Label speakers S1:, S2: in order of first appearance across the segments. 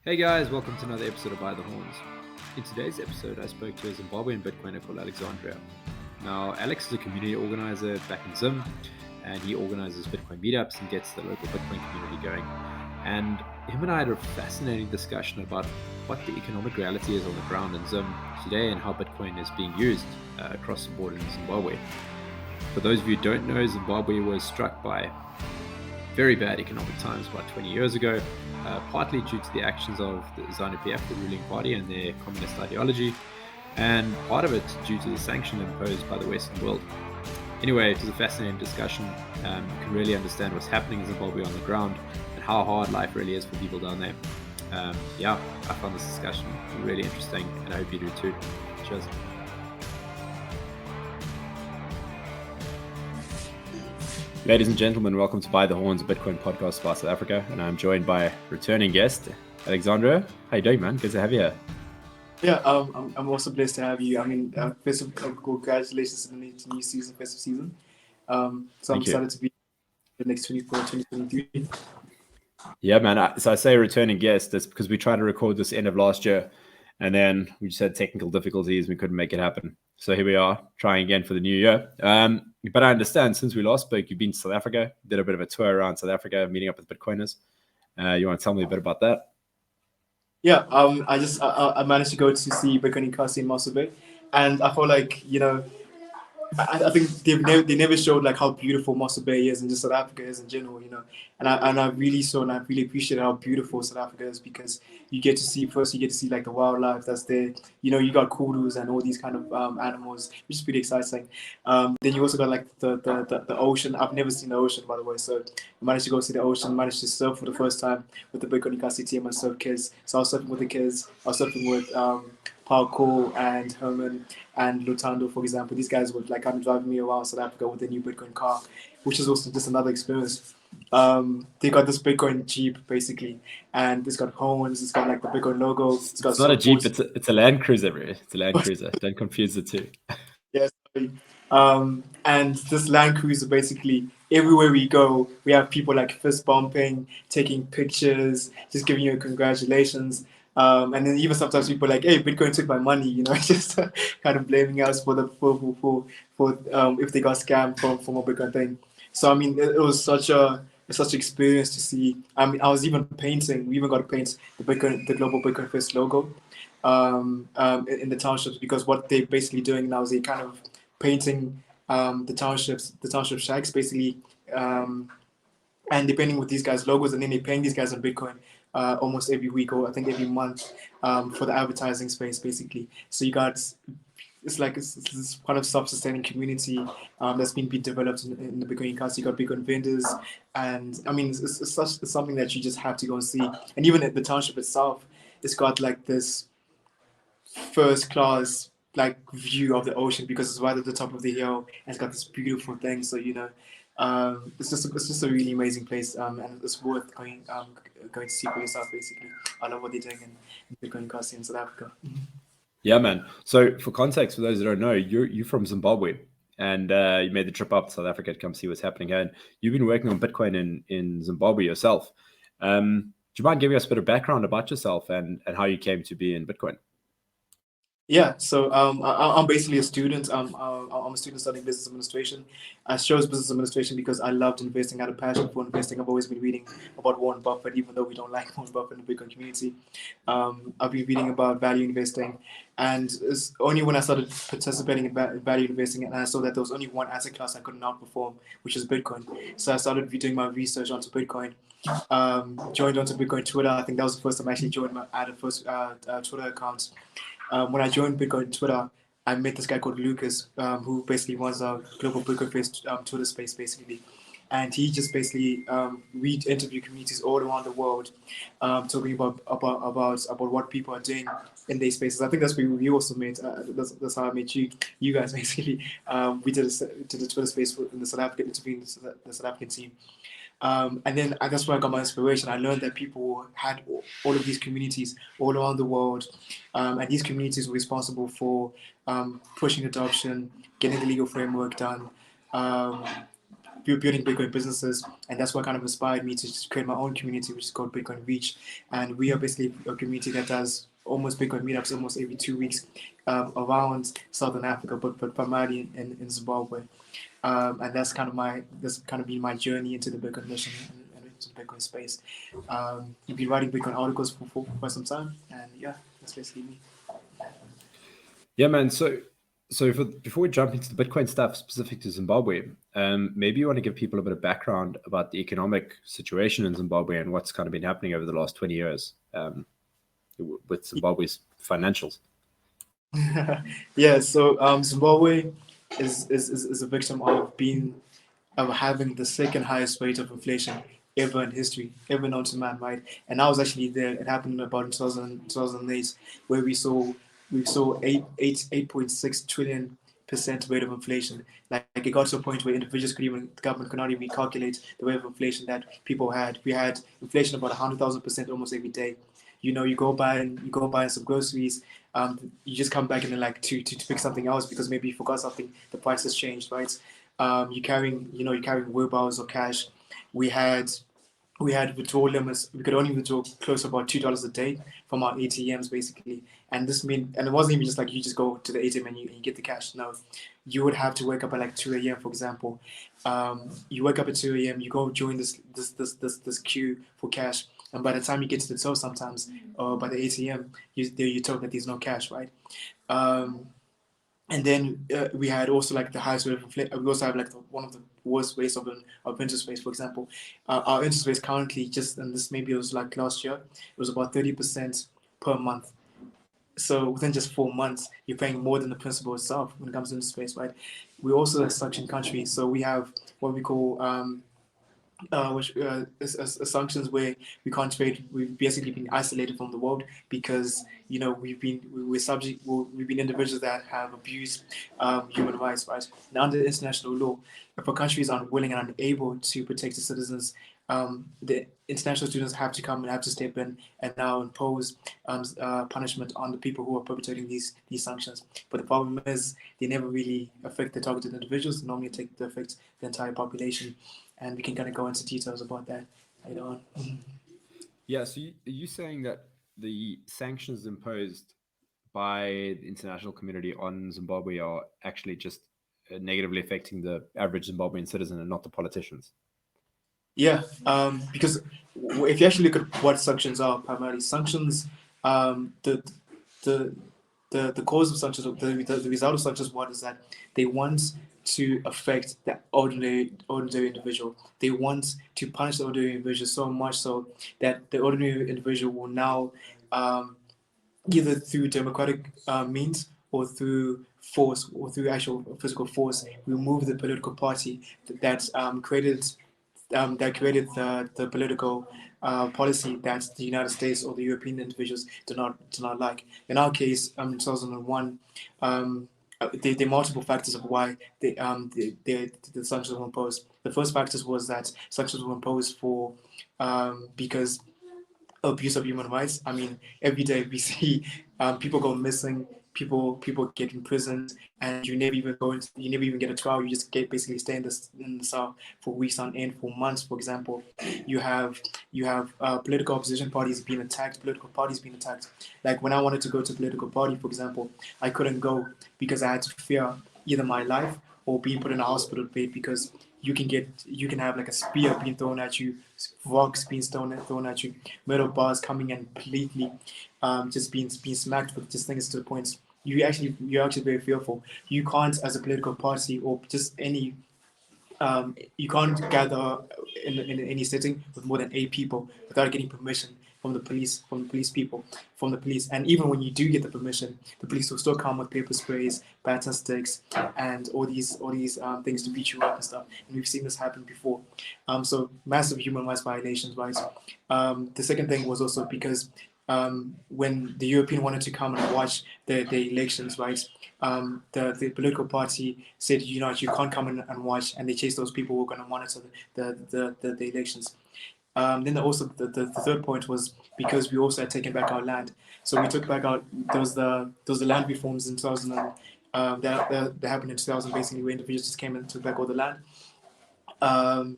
S1: Hey guys, welcome to another episode of By the Horns. In today's episode, I spoke to a Zimbabwean Bitcoiner called Alexandria. Now, Alex is a community organizer back in Zim, and he organizes Bitcoin meetups and gets the local Bitcoin community going. And him and I had a fascinating discussion about what the economic reality is on the ground in Zim today and how Bitcoin is being used across the board in Zimbabwe. For those of you who don't know, Zimbabwe was struck by very bad economic times about 20 years ago, partly due to the actions of the ZANU-PF, the ruling party, and their communist ideology, and part of it due to the sanction imposed by the Western world. Anyway, it was a fascinating discussion. You can really understand what's happening in Zimbabwe on the ground and how hard life really is for people down there. I found this discussion really interesting, and I hope you do too. Cheers. Ladies and gentlemen, welcome to By the Horns, a Bitcoin podcast about South Africa, and I'm joined by returning guest, Alexandria. How you doing, man? Good to have you here.
S2: Yeah, I'm also blessed to have you. I mean, first of all, congratulations on the new season, festive season. I'm excited to be the next 2023.
S1: Yeah, man. So I say returning guest, that's because we tried to record this end of last year, and then we just had technical difficulties. We couldn't make it happen. So here we are, trying again for the new year. But I understand since we last spoke, you've been to South Africa, did a bit of a tour around South Africa, meeting up with Bitcoiners. You want to tell me a bit about that?
S2: Yeah, I managed to go to see Bitcoin Kasi in Mossel Bay, and I felt like, I think they never showed like how beautiful Mossel Bay is and just South Africa is in general, and I really saw and I really appreciate how beautiful South Africa is, because you get to see like the wildlife that's there. You got kudus and all these kind of animals, which is pretty exciting. Then you also got like the ocean. I've never seen the ocean, by the way, so I managed to go see the ocean. Managed to surf for the first time with the Bitcoin Kasi team and surf kids. So I was surfing with the kids. I was surfing with Parkour and Herman and Lutando, for example. These guys were like kind of driving me around South Africa with a new Bitcoin car, which is also just another experience. They got this Bitcoin Jeep basically, and it's got horns, it's got like the Bitcoin logo. It's
S1: not a Jeep, it's a Land Cruiser, bro. It's a Land Cruiser. Don't confuse the two.
S2: Yes. And this Land Cruiser, basically, everywhere we go, we have people like fist bumping, taking pictures, just giving you congratulations. And then even sometimes people are like, "Hey, Bitcoin took my money," just kind of blaming us for if they got scammed from a Bitcoin thing. So I mean, it was such an experience to see. I mean, I was even painting. We even got to paint the Global Bitcoin Fest logo in the townships, because what they're basically doing now is they kind of painting the township shacks basically, and they're painting with these guys' logos, and then they're paying these guys in Bitcoin almost every week, or I think every month, for the advertising space basically. So you got it's this kind of self-sustaining community that's been developed in the Bitcoin cast. You got Bitcoin vendors, and I mean it's something that you just have to go and see. And even at the township itself, it's got like this first class like view of the ocean, because it's right at the top of the hill and it's got this beautiful thing. So it's just a really amazing place, and it's worth going to see for yourself basically. I love what they're doing in Bitcoin Kasi in South Africa.
S1: Yeah, man. So for context, for those that don't know, you're from Zimbabwe, and you made the trip up to South Africa to come see what's happening here. And you've been working on Bitcoin in Zimbabwe yourself. Do you mind giving us a bit of background about yourself and how you came to be in Bitcoin?
S2: Yeah, so I'm basically a student. I'm a student studying business administration. I chose business administration because I loved investing. I had a passion for investing. I've always been reading about Warren Buffett, even though we don't like Warren Buffett in the Bitcoin community. I've been reading about value investing, and it's only when I started participating in value investing and I saw that there was only one asset class I couldn't outperform, which is Bitcoin. So I started doing my research onto Bitcoin. Joined onto Bitcoin Twitter. I think that was the first time I actually joined. I had a first Twitter account. When I joined Bitcoin Twitter, I met this guy called Lucas, who basically runs a global Bitcoin based Twitter space, basically. And he just basically we interview communities all around the world, talking about what people are doing in these spaces. I think that's where we also met. That's how I met you guys basically. We did a Twitter space in the South African, interviewing the South African team. And then that's where I got my inspiration. I learned that people had all of these communities all around the world, and these communities were responsible for pushing adoption, getting the legal framework done, building Bitcoin businesses, and that's what kind of inspired me to just create my own community, which is called Bitcoin Reach. And we are basically a community that does almost Bitcoin meetups almost every 2 weeks around Southern Africa, but primarily in Zimbabwe. And that's kind of been my journey into the Bitcoin mission and into the Bitcoin space. You've been writing Bitcoin articles for some time, and yeah, that's basically me.
S1: Yeah, man. So before we jump into the Bitcoin stuff specific to Zimbabwe, maybe you want to give people a bit of background about the economic situation in Zimbabwe and what's kind of been happening over the last 20 years with Zimbabwe's financials.
S2: Yeah, so Zimbabwe is a victim of having the second highest rate of inflation ever in history, ever known to man, right? And I was actually there. It happened about in 2008, where we saw 8.6 trillion% rate of inflation. Like it got to a point where the government could not even calculate the rate of inflation that people had. We had inflation about 100,000% almost every day. You go buy some groceries. You just come back and then like to pick something else because maybe you forgot something. The price has changed, right? You're carrying wheelbarrows or cash. We had we had withdrawal limits. We could only withdraw close to about $2 a day from our ATMs, basically. And it wasn't even just like you just go to the ATM and you get the cash. No, you would have to wake up at like 2 a.m. for example. You wake up at 2 a.m. You go join this queue for cash, and by the time you get to the till, sometimes by the ATM, you're told that there's no cash, right? Um, and then we had also like the highest rate of inflation. We also have like one of the worst rates of interest rates. For example, our interest rates currently, just and this maybe it was like last year, it was about 30% per month. So within just 4 months, you're paying more than the principal itself when it comes to interest rates, right? We're also a suction country, so we have what we call which sanctions where we can't trade. We've basically been isolated from the world because we've been individuals that have abused human rights. Right now, under international law, if a country is unwilling and unable to protect its citizens, the international students have to come and have to step in and now impose punishment on the people who are perpetrating these sanctions. But the problem is they never really affect the targeted individuals. They normally affect the entire population, and we can kind of go into details about that later on.
S1: Yeah, so are you saying that the sanctions imposed by the international community on Zimbabwe are actually just negatively affecting the average Zimbabwean citizen and not the politicians?
S2: Yeah, because if you actually look at what sanctions are, primarily sanctions, the the the cause of sanctions, the result of sanctions, what is that they want to affect the ordinary individual. They want to punish the ordinary individual so much so that the ordinary individual will now either through democratic means or through force or through actual physical force remove the political party that created the political policy that the United States or the European individuals do not like. In our case, in 2001, there are multiple factors of why the sanctions were imposed. The first factors was that sanctions were imposed for because abuse of human rights. I mean, every day we see people go missing, people get imprisoned, and you never even get a trial. You just basically stay in the cell for weeks on end, for months. For example, you have political opposition parties being attacked, political parties being attacked. Like when I wanted to go to a political party, for example, I couldn't go because I had to fear either my life or being put in a hospital bed because you can have like a spear being thrown at you, rocks being thrown at you, metal bars coming and completely just being smacked with just things to the point you're actually very fearful. You can't, as a political party or just any you can't gather in any setting with more than 8 people without getting permission from the police. And even when you do get the permission, the police will still come with paper sprays, baton sticks, and all these things to beat you up and stuff. And we've seen this happen before. So massive human rights violations, right? The second thing was also because when the European wanted to come and watch the elections, right? The political party said, you can't come in and watch, and they chased those people who were going to monitor the elections. Then also the third point was because we also had taken back our land. So we took back our there was the land reforms in 2000 that happened in 2000, basically, where individuals just came and took back all the land. Um,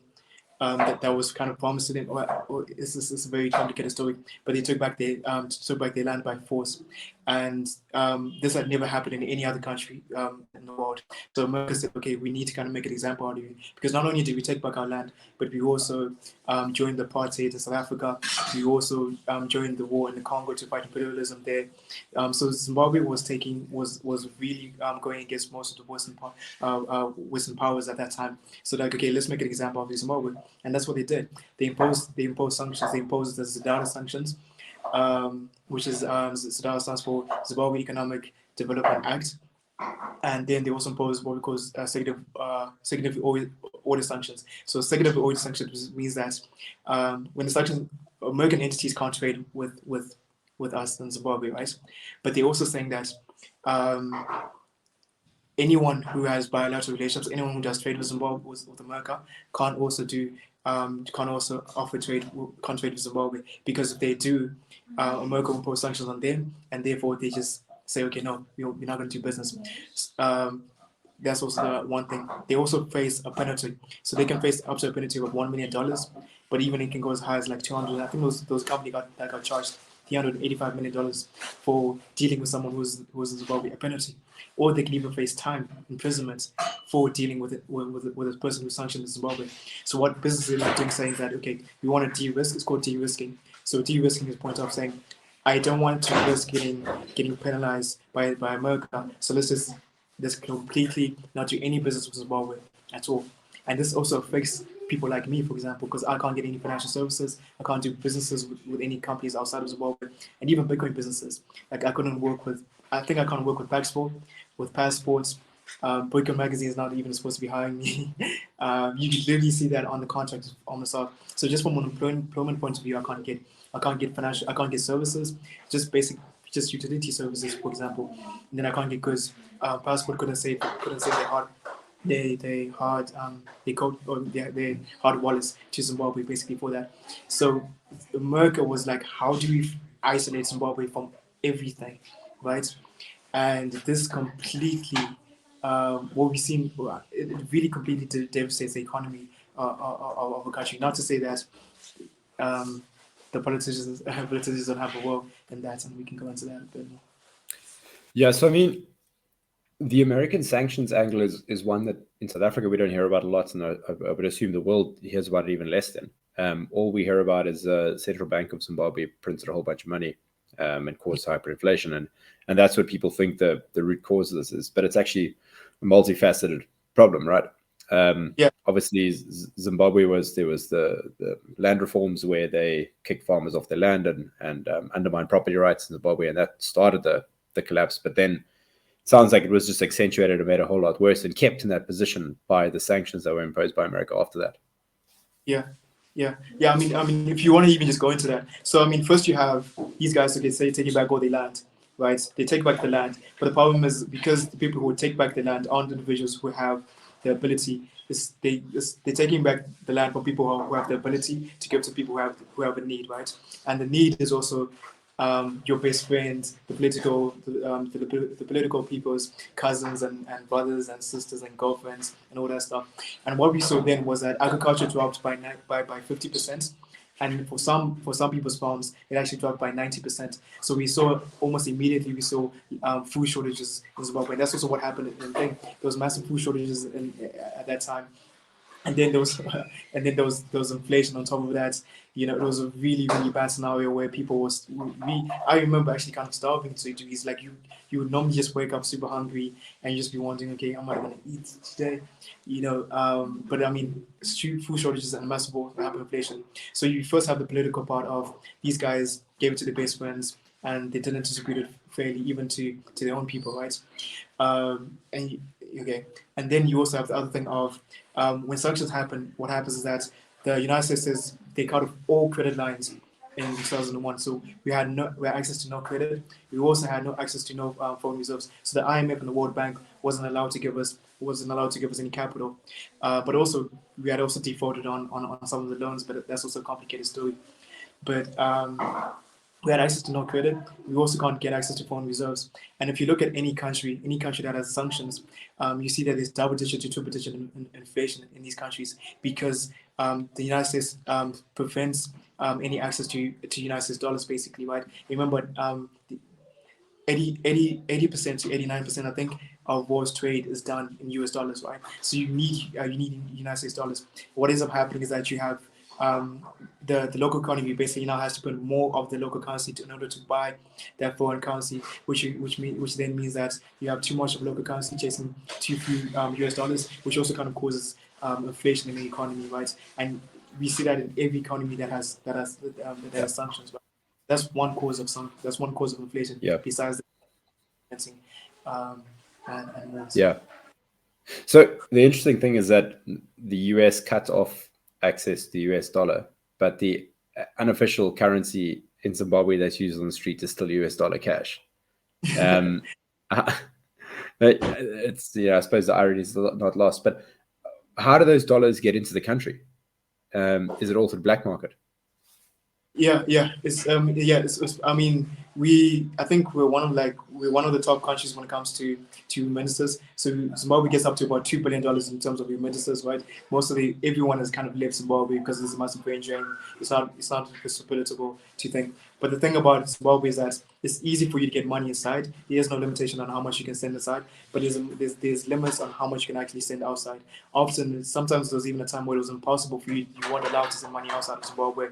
S2: that was kind of promised to them. Or it's a very complicated story, but they took back their land by force, and this had never happened in any other country in the world. So America said, okay, we need to kind of make an example out of you, because not only did we take back our land, but we also joined the apartheid in South Africa. We also joined the war in the Congo to fight imperialism there. So Zimbabwe was really going against most of the Western powers at that time. So like, okay, let's make an example of Zimbabwe, and that's what they did. They imposed sanctions. They imposed the ZIDARA sanctions, which is ZIDARA stands for Zimbabwe Economic Development Act, and then they also imposed what we call executive order sanctions. So executive order sanctions means that when the sanctions, American entities can't trade with us in Zimbabwe, right? But they're also saying that um, anyone who has bilateral relationships, anyone who does trade with Zimbabwe with America, can't also offer can't trade with Zimbabwe, because if they do, America will impose sanctions on them, and therefore they just say, okay, no, we're not going to do business. That's also the one thing. They also face a penalty, so they can face up to a penalty of $1 million, but even it can go as high as like 200. I think those companies got charged $385 million for dealing with someone who's in Zimbabwe, a penalty, or they can even face time imprisonment for dealing with a person who's sanctioned in Zimbabwe. So what businesses are doing, saying that, okay, we want to de-risk. It's called de-risking. So de-risking is a point of saying, I don't want to risk getting penalized by America, so let's completely not do any business with Zimbabwe at all. And this also affects people like me, for example, because I can't get any financial services. I can't do businesses with any companies outside of Zimbabwe, and even Bitcoin businesses. Like I can't work with Paxful, with passports. Bitcoin magazine is not even supposed to be hiring me. You can literally see that on the contract on the side. So just from an employment point of view, I can't get services, just utility services, for example. And then I can't get goods. Passport couldn't say they hard wallets to Zimbabwe basically for that. So America was like, how do we isolate Zimbabwe from everything, right? And this completely, what we've seen, it really completely devastates the economy of a country. Not to say that um, the politicians don't have a role in that, and we can go into that a bit more.
S1: Yeah, so I mean, the American sanctions angle is one that in South Africa we don't hear about a lot, and I would assume the world hears about it even less than. All we hear about is the Central Bank of Zimbabwe printed a whole bunch of money and caused hyperinflation, and that's what people think the root cause of this is. But it's actually a multifaceted problem, right? Obviously, Zimbabwe there was the land reforms where they kicked farmers off their land and undermined property rights in Zimbabwe, and that started the collapse. But then it sounds like it was just accentuated and made a whole lot worse and kept in that position by the sanctions that were imposed by America after that.
S2: Yeah. I mean, if you want to even just go into that, so I mean, first you have these guys who say taking back all their land, right? They take back the land, but the problem is because the people who take back the land aren't individuals who have the ability. They're taking back the land from people who have the ability to give to people who have a need, right? And the need is also your best friends, the political people's cousins and brothers and sisters and girlfriends and all that stuff. And what we saw then was that agriculture dropped by 50%, and for some people's farms it actually dropped by 90%. So we saw almost immediately food shortages in Zimbabwe. That's also what happened in the thing. There was massive food shortages at that time. And then there was inflation on top of that. You know, it was a really, really bad scenario where I remember actually kind of starving to degrees. Like you would normally just wake up super hungry and you just be wondering, okay, am I going to eat today? You know, but I mean, food shortages and massive hyperinflation. So you first have the political part of these guys gave it to their best friends and they didn't distribute it fairly even to their own people, right? And then you also have the other thing of when sanctions happen, what happens is that the United States says they cut off all credit lines in 2001. So we had access to no credit. We also had no access to no foreign reserves. So the IMF and the World Bank wasn't allowed to give us any capital. But also we had defaulted on some of the loans. But that's also a complicated story. But we had access to no credit. We also can't get access to foreign reserves. And if you look at any country that has sanctions, you see that there's double-digit to triple-digit inflation in these countries because the United States prevents any access to United States dollars, basically, right? Remember, 80% to 89%, I think, of world's trade is done in US dollars, right? So you need United States dollars. What ends up happening is that you have um, the local economy basically now has to put more of the local currency in order to buy that foreign currency, which then means that you have too much of local currency chasing too few US dollars, which also kind of causes inflation in the economy, right? And we see that in every economy that has sanctions, right? That's one cause of inflation.
S1: Yeah.
S2: Besides the financing, um, and wants.
S1: Yeah. So the interesting thing is that the US cut off access to the US dollar, but the unofficial currency in Zimbabwe that's used on the street is still US dollar cash. It's I suppose the irony is not lost. But how do those dollars get into the country? Is it all through the black market?
S2: I mean, I think we're one of the top countries when it comes to remittances. So Zimbabwe gets up to about $2 billion in terms of remittances, right? Everyone has kind of left Zimbabwe because there's a massive brain drain. It's not hospitable to think. But the thing about Zimbabwe is that it's easy for you to get money inside. There's no limitation on how much you can send inside, but there's limits on how much you can actually send outside. Sometimes there was even a time where it was impossible for you weren't allowed to send money outside of Zimbabwe.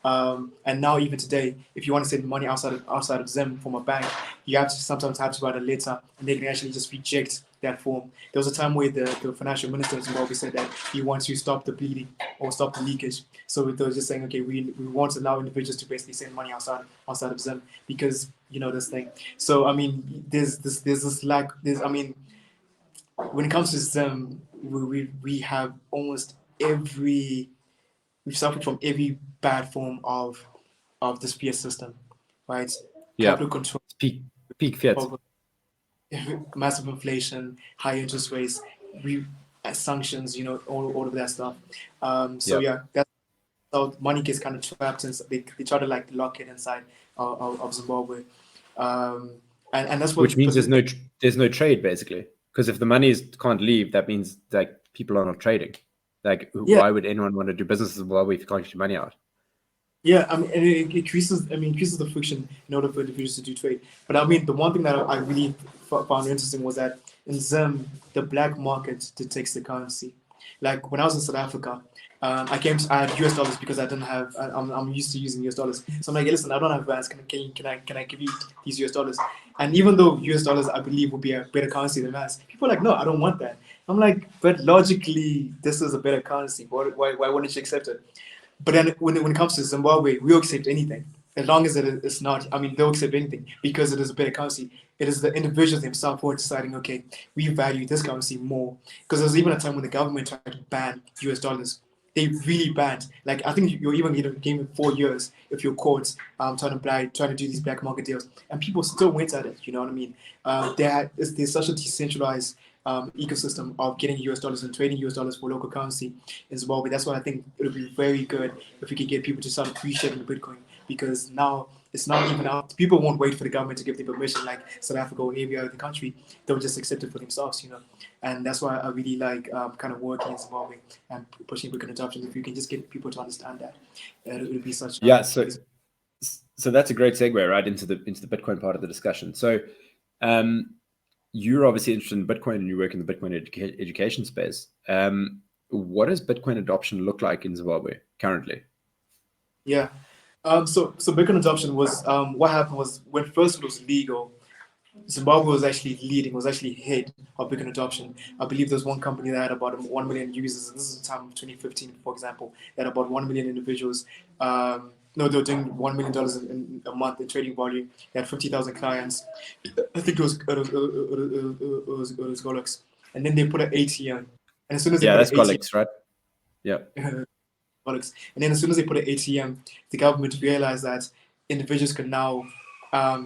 S2: And now even today, if you want to send money outside of Zim from a bank, you sometimes have to write a letter, and they can actually just reject that form. There was a time where the financial minister of Zimbabwe said that he wants to stop the bleeding or stop the leakage. So they were just saying, okay, we want to allow individuals to basically send money outside of Zim because this thing. So I mean, there's this lack. When it comes to Zim, we have almost we've suffered from every bad form of this fiat system, right?
S1: Yeah.
S2: Capital control,
S1: peak fiat,
S2: massive inflation, high interest rates, sanctions, all of that stuff. That's how money gets kind of trapped, and they try to lock it inside of Zimbabwe, and that's what.
S1: Which means there's no trade basically, because if the money can't leave, that means people are not trading. Why would anyone want to do business in Zimbabwe if you can't get your money out?
S2: Yeah, I mean, and it increases the friction in order for individuals to do trade. But I mean, the one thing that I really found interesting was that in Zim, the black market dictates the currency. Like when I was in South Africa, I had US dollars because I didn't have. I'm used to using US dollars. So I'm like, hey, listen, I don't have rands. Can I give you these US dollars? And even though US dollars, I believe, would be a better currency than rands, people are like, no, I don't want that. I'm like, but logically, this is a better currency. Why wouldn't you accept it? But then when it comes to Zimbabwe, we'll accept anything. As long as it's not, I mean, they'll accept anything because it is a better currency. It is the individuals themselves who are deciding, okay, we value this currency more. Because there was even a time when the government tried to ban US dollars. They really banned. Like, I think you're even given 4 years if you're caught trying to do these black market deals. And people still went at it, you know what I mean? There's such a decentralized ecosystem of getting US dollars and trading US dollars for local currency in Zimbabwe. That's why I think it would be very good if we could get people to start appreciating the Bitcoin, because now it's not even out. People won't wait for the government to give them permission like South Africa or every other country. They'll just accept it for themselves, And that's why I really like kind of working in Zimbabwe and pushing Bitcoin adoption. If you can just get people to understand that, it would be such.
S1: So that's a great segue right into the Bitcoin part of the discussion. So you're obviously interested in Bitcoin and you work in the Bitcoin education space. What does Bitcoin adoption look like in Zimbabwe currently?
S2: Yeah. So Bitcoin adoption was what happened was when first it was legal, Zimbabwe was actually leading, was actually ahead of Bitcoin adoption. I believe there's one company that had about 1 million users. And this is the time of 2015, for example, that about 1 million individuals. No, they were doing $1 million in a month in trading volume. They had 50,000 clients. I think it was Golex. And then they put an ATM. And as soon as they put
S1: that's
S2: an ATM,
S1: Golex, right? Yeah.
S2: And then as soon as they put an ATM, the government realized that individuals could now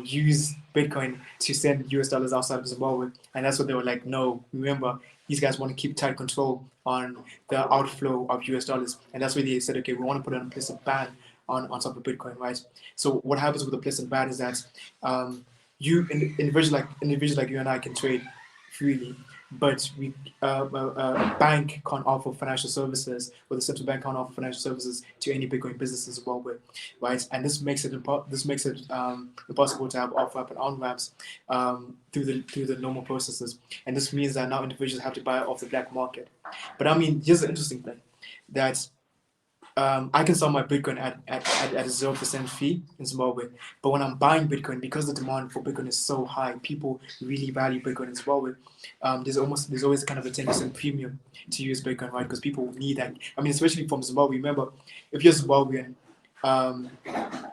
S2: use Bitcoin to send US dollars outside of Zimbabwe. And that's what they were like, no, remember, these guys want to keep tight control on the outflow of US dollars. And that's why they said, okay, we want to put in place a ban on top of Bitcoin, right? So what happens with the plus and bad is that individuals like you and I can trade freely, but a bank can't offer financial services, or the central bank can't offer financial services to any Bitcoin business in Zimbabwe, right? And this makes it impossible to have off-ramp and on-ramps through the normal processes, and this means that now individuals have to buy off the black market. But I mean, here's the interesting thing, that I can sell my Bitcoin at a 0% fee in Zimbabwe. But when I'm buying Bitcoin, because the demand for Bitcoin is so high, people really value Bitcoin in Zimbabwe. There's always kind of a 10% premium to use Bitcoin, right? Because people need that. I mean, especially from Zimbabwe. Remember, if you're Zimbabwean,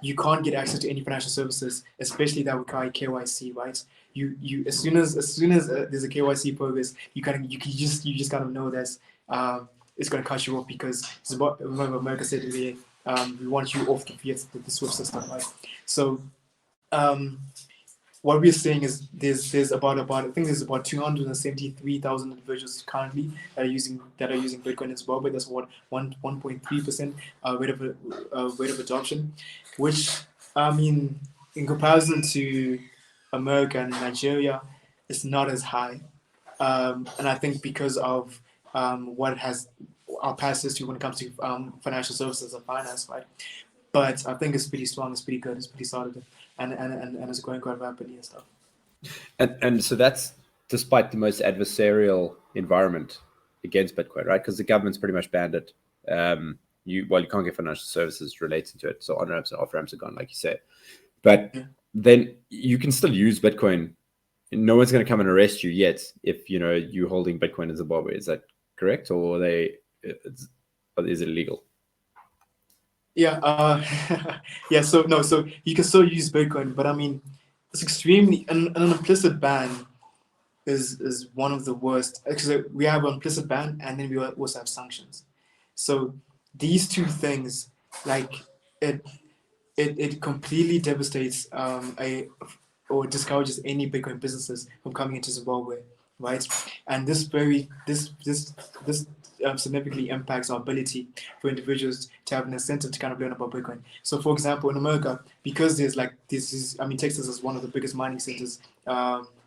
S2: you can't get access to any financial services, especially that require KYC, right? You as soon as there's a KYC progress, you just kind of know that it's going to cut you off, because remember America said we want you off the SWIFT system, right? So what we're saying is there's about I think there's about 273,000 individuals currently that are using Bitcoin in Zimbabwe. That's what 1.3% rate of adoption, which, I mean, in comparison to America and Nigeria, it's not as high. And I think because of what has our past history when it comes to financial services and finance, right? But I think it's pretty strong, it's pretty good, it's pretty solid, and it's growing quite rapidly and stuff.
S1: And so that's despite the most adversarial environment against Bitcoin, right? Because the government's pretty much banned it. You can't get financial services related to it, so on ramps and off ramps are gone, like you say. But then you can still use Bitcoin. No one's going to come and arrest you yet if you're holding Bitcoin in Zimbabwe. Is that correct, or is it illegal?
S2: Yeah, yeah. So you can still use Bitcoin, but I mean, it's extremely an implicit ban is one of the worst. Actually, we have an implicit ban, and then we also have sanctions. So these two things, like it completely devastates or discourages any Bitcoin businesses from coming into Zimbabwe, right? And this significantly impacts our ability for individuals to have an incentive to kind of learn about Bitcoin. So, for example, in America, because there's Texas is one of the biggest mining centers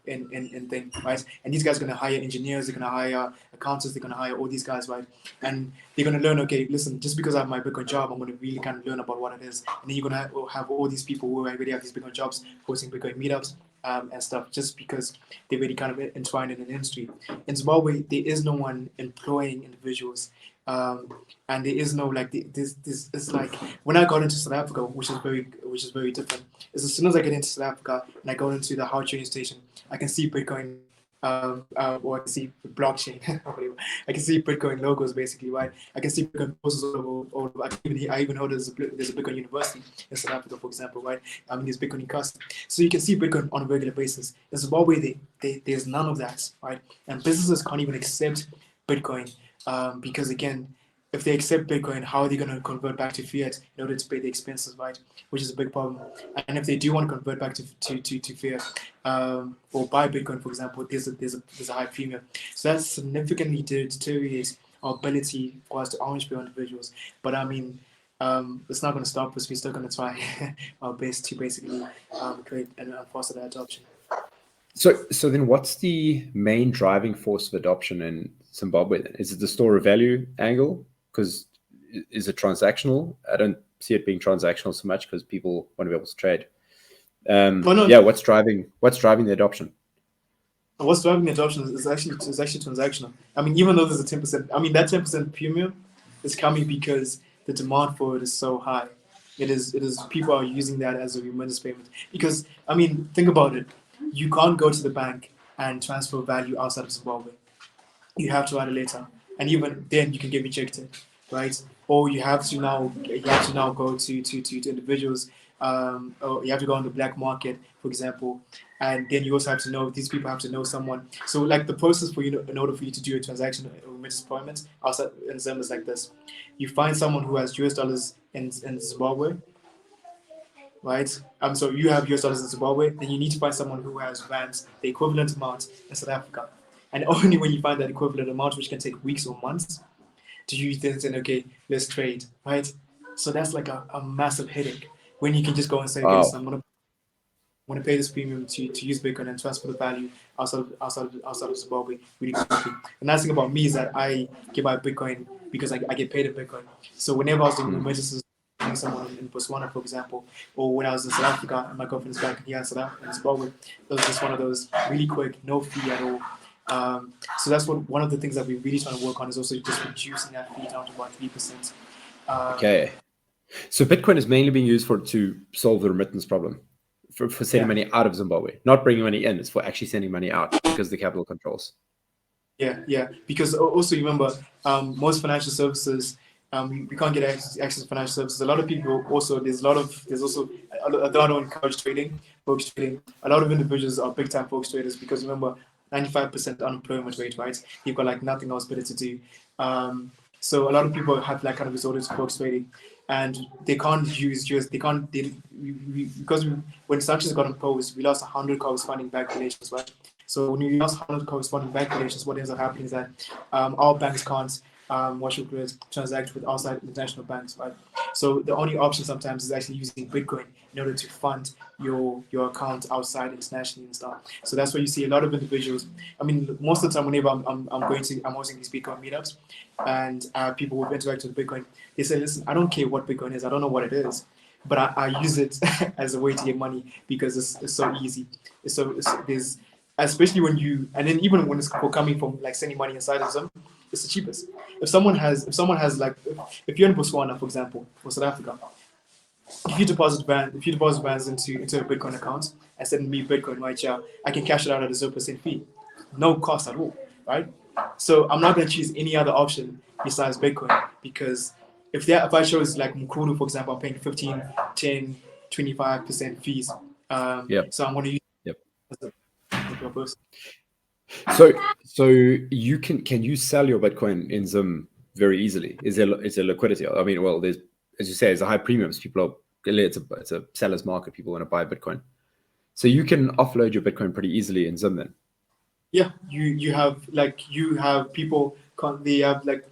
S2: in thing, right? And these guys are going to hire engineers, they're going to hire accountants, they're going to hire all these guys, right? And they're going to learn, okay, listen, just because I have my Bitcoin job, I'm going to really kind of learn about what it is. And then you're going to have all these people who already have these Bitcoin jobs hosting Bitcoin meetups and stuff, just because they're really kind of entwined in an industry. In Zimbabwe, there is no one employing individuals. And there is no this. It's like when I got into South Africa, which is very different. Is as soon as I get into South Africa and I go into the How train station, I can see Bitcoin, or I can see blockchain. I can see Bitcoin logos basically, right? I can see Bitcoin posters all over. I even know there's a Bitcoin University in South Africa, for example, right? I mean, there's Bitcoin in custody, so you can see Bitcoin on a regular basis. In Zimbabwe, there's none of that, right? And businesses can't even accept Bitcoin. Because again, if they accept Bitcoin, how are they going to convert back to fiat in order to pay the expenses, right? Which is a big problem. And if they do want to convert back to fiat or buy Bitcoin, for example, there's a high premium. So that significantly deteriorates our ability for us to orange bill individuals. But I mean, it's not going to stop us. We're still going to try our best to basically create and foster that adoption.
S1: So then what's the main driving force of adoption in Zimbabwe then? Is it the store of value angle? Because is it transactional? I don't see it being transactional so much because people want to be able to trade. What's driving the adoption?
S2: What's driving the adoption is actually transactional. I mean, even though there's a 10%, I mean that 10% premium is coming because the demand for it is so high. It is people are using that as a remittance payment. Because I mean, think about it. You can't go to the bank and transfer value outside of Zimbabwe. You have to write a letter, and even then you can get rejected, right? Or you have to now go to individuals, or you have to go on the black market, for example, and then you also have to know these people have to know someone. So like the process for you, in order for you to do a transaction or remittance deployment outside in Zim is like this: you find someone who has US dollars in Zimbabwe, right? So you have US dollars in Zimbabwe, then you need to find someone who has rands, the equivalent amount in South Africa. And only when you find that equivalent amount, which can take weeks or months, do you then say, okay, let's trade, right? So that's like a massive headache when you can just go and say, okay,
S1: Wow.
S2: listen, I'm gonna pay this premium to use Bitcoin and transfer the value outside of Zimbabwe really quickly. The nice thing about me is that I get my Bitcoin because I get paid in Bitcoin. So whenever I was doing remittances, someone in Botswana, for example, or when I was in South Africa and my confidence back here in Zimbabwe, it was just one of those really quick, no fee at all. So that's one of the things that we're really trying to work on is also just reducing that fee down to about 3%.
S1: Okay. So Bitcoin is mainly being used to solve the remittance problem, for sending money out of Zimbabwe, not bringing money in. It's for actually sending money out because of the capital controls.
S2: Yeah. Because also remember, most financial services, we can't get access to financial services. A lot of people also there's also I don't encourage trading, folks trading. A lot of individuals are big time folks traders because remember, 95% unemployment rate, right? You've got like nothing else better to do. So a lot of people have like kind of resorted to folks trading, and they can't use US. They can't when sanctions got imposed, we lost 100 corresponding bank relations, right? So when you lost 100 corresponding bank relations, what ends up happening is that our banks can't transact with outside international banks, right? So the only option sometimes is actually using Bitcoin in order to fund your account outside internationally and stuff. So that's why you see a lot of individuals. I mean, most of the time, whenever I'm hosting these Bitcoin meetups, and people who've interacted with Bitcoin, they say, "Listen, I don't care what Bitcoin is. I don't know what it is, but I use it as a way to get money because it's so easy. There's especially when you and then even when it's coming from like sending money inside of them, it's the cheapest. If someone has like if you're in Botswana, for example, or South Africa, if you deposit bands into a Bitcoin account and send me Bitcoin right here, I can cash it out at a 0% fee, no cost at all, right? So I'm not going to choose any other option besides Bitcoin because if I chose like Mukuru, for example, I'm paying 15, 10, 25% fees. So I'm going to use
S1: Yep.
S2: as a purpose.
S1: So can you sell your Bitcoin in Zim very easily? Is there liquidity? I mean, well, there's, as you say, there's a high premiums. People are it's a seller's market. People want to buy Bitcoin, so you can offload your Bitcoin pretty easily in Zim then.
S2: Yeah, you have people they have like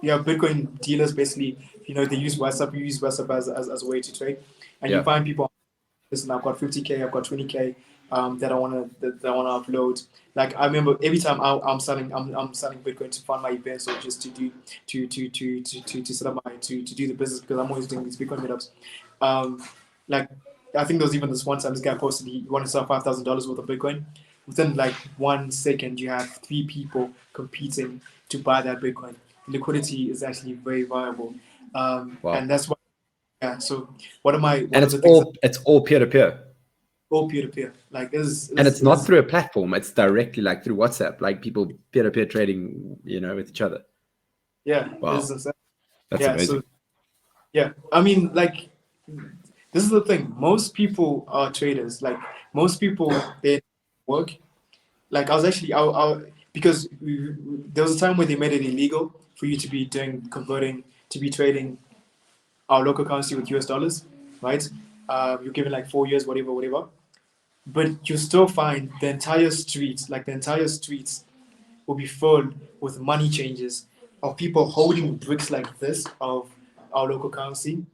S2: you have Bitcoin dealers basically. They use WhatsApp. You use WhatsApp as a way to trade, and you find people. Listen, I've got 50K, I've got 20K that I wanna upload. Like I remember every time I'm selling Bitcoin to fund my events or just to do to set up to do the business because I'm always doing these Bitcoin meetups. Like I think there was even this one time this guy posted he wanted to sell $5,000 worth of Bitcoin. Within like 1 second, you have 3 people competing to buy that Bitcoin. Liquidity is actually very viable, and that's why. Yeah. So one of the things
S1: It's all peer to peer.
S2: all peer to peer. Like
S1: And it's not through a platform. It's directly like through WhatsApp, like people peer to peer trading, with each other.
S2: Yeah.
S1: Wow. That's amazing.
S2: So yeah, I mean, like this is the thing. Most people are traders. Like most people, they work. Like I was actually, because there was a time where they made it illegal for you to be trading our local currency with US dollars, right? You're given like 4 years, whatever. But you still find the entire streets will be filled with money changes of people holding bricks like this of our local currency,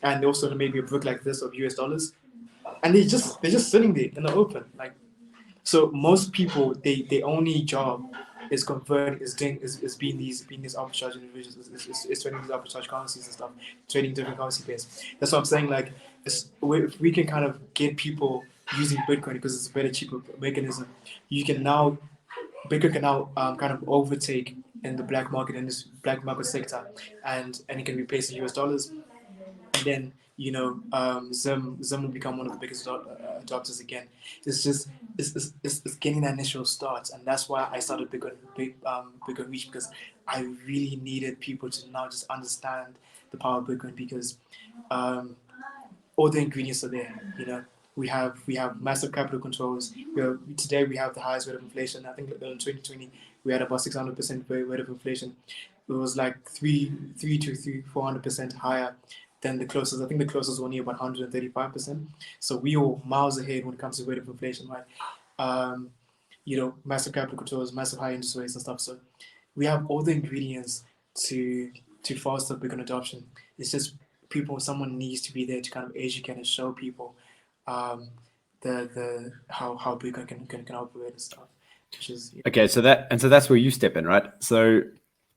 S2: and also maybe a brick like this of US dollars, and they're just sitting there in the open. Like so, most people their only job is converting is being these arbitrage individuals is trading these arbitrage currencies and stuff, trading different currency pairs. That's what I'm saying. Like if we can kind of get people using Bitcoin because it's a better cheaper mechanism, you can now Bitcoin can now kind of overtake in the black market in this black market sector, and it can replace the US dollars, and then Zim will become one of the biggest adopters again. It's just it's getting that initial start, and that's why I started Bitcoin Reach because I really needed people to now just understand the power of Bitcoin because all the ingredients are there. We have massive capital controls. Today we have the highest rate of inflation. I think in 2020 we had about 600% rate of inflation. It was like 400% higher than the closest. I think the closest was only about 135%. So we were miles ahead when it comes to rate of inflation, right? Massive capital controls, massive high interest rates and stuff. So we have all the ingredients to foster Bitcoin adoption. It's just someone needs to be there to kind of educate and show people um, the how Bitcoin can operate and stuff. Which is
S1: Okay, so that's where you step in, right? So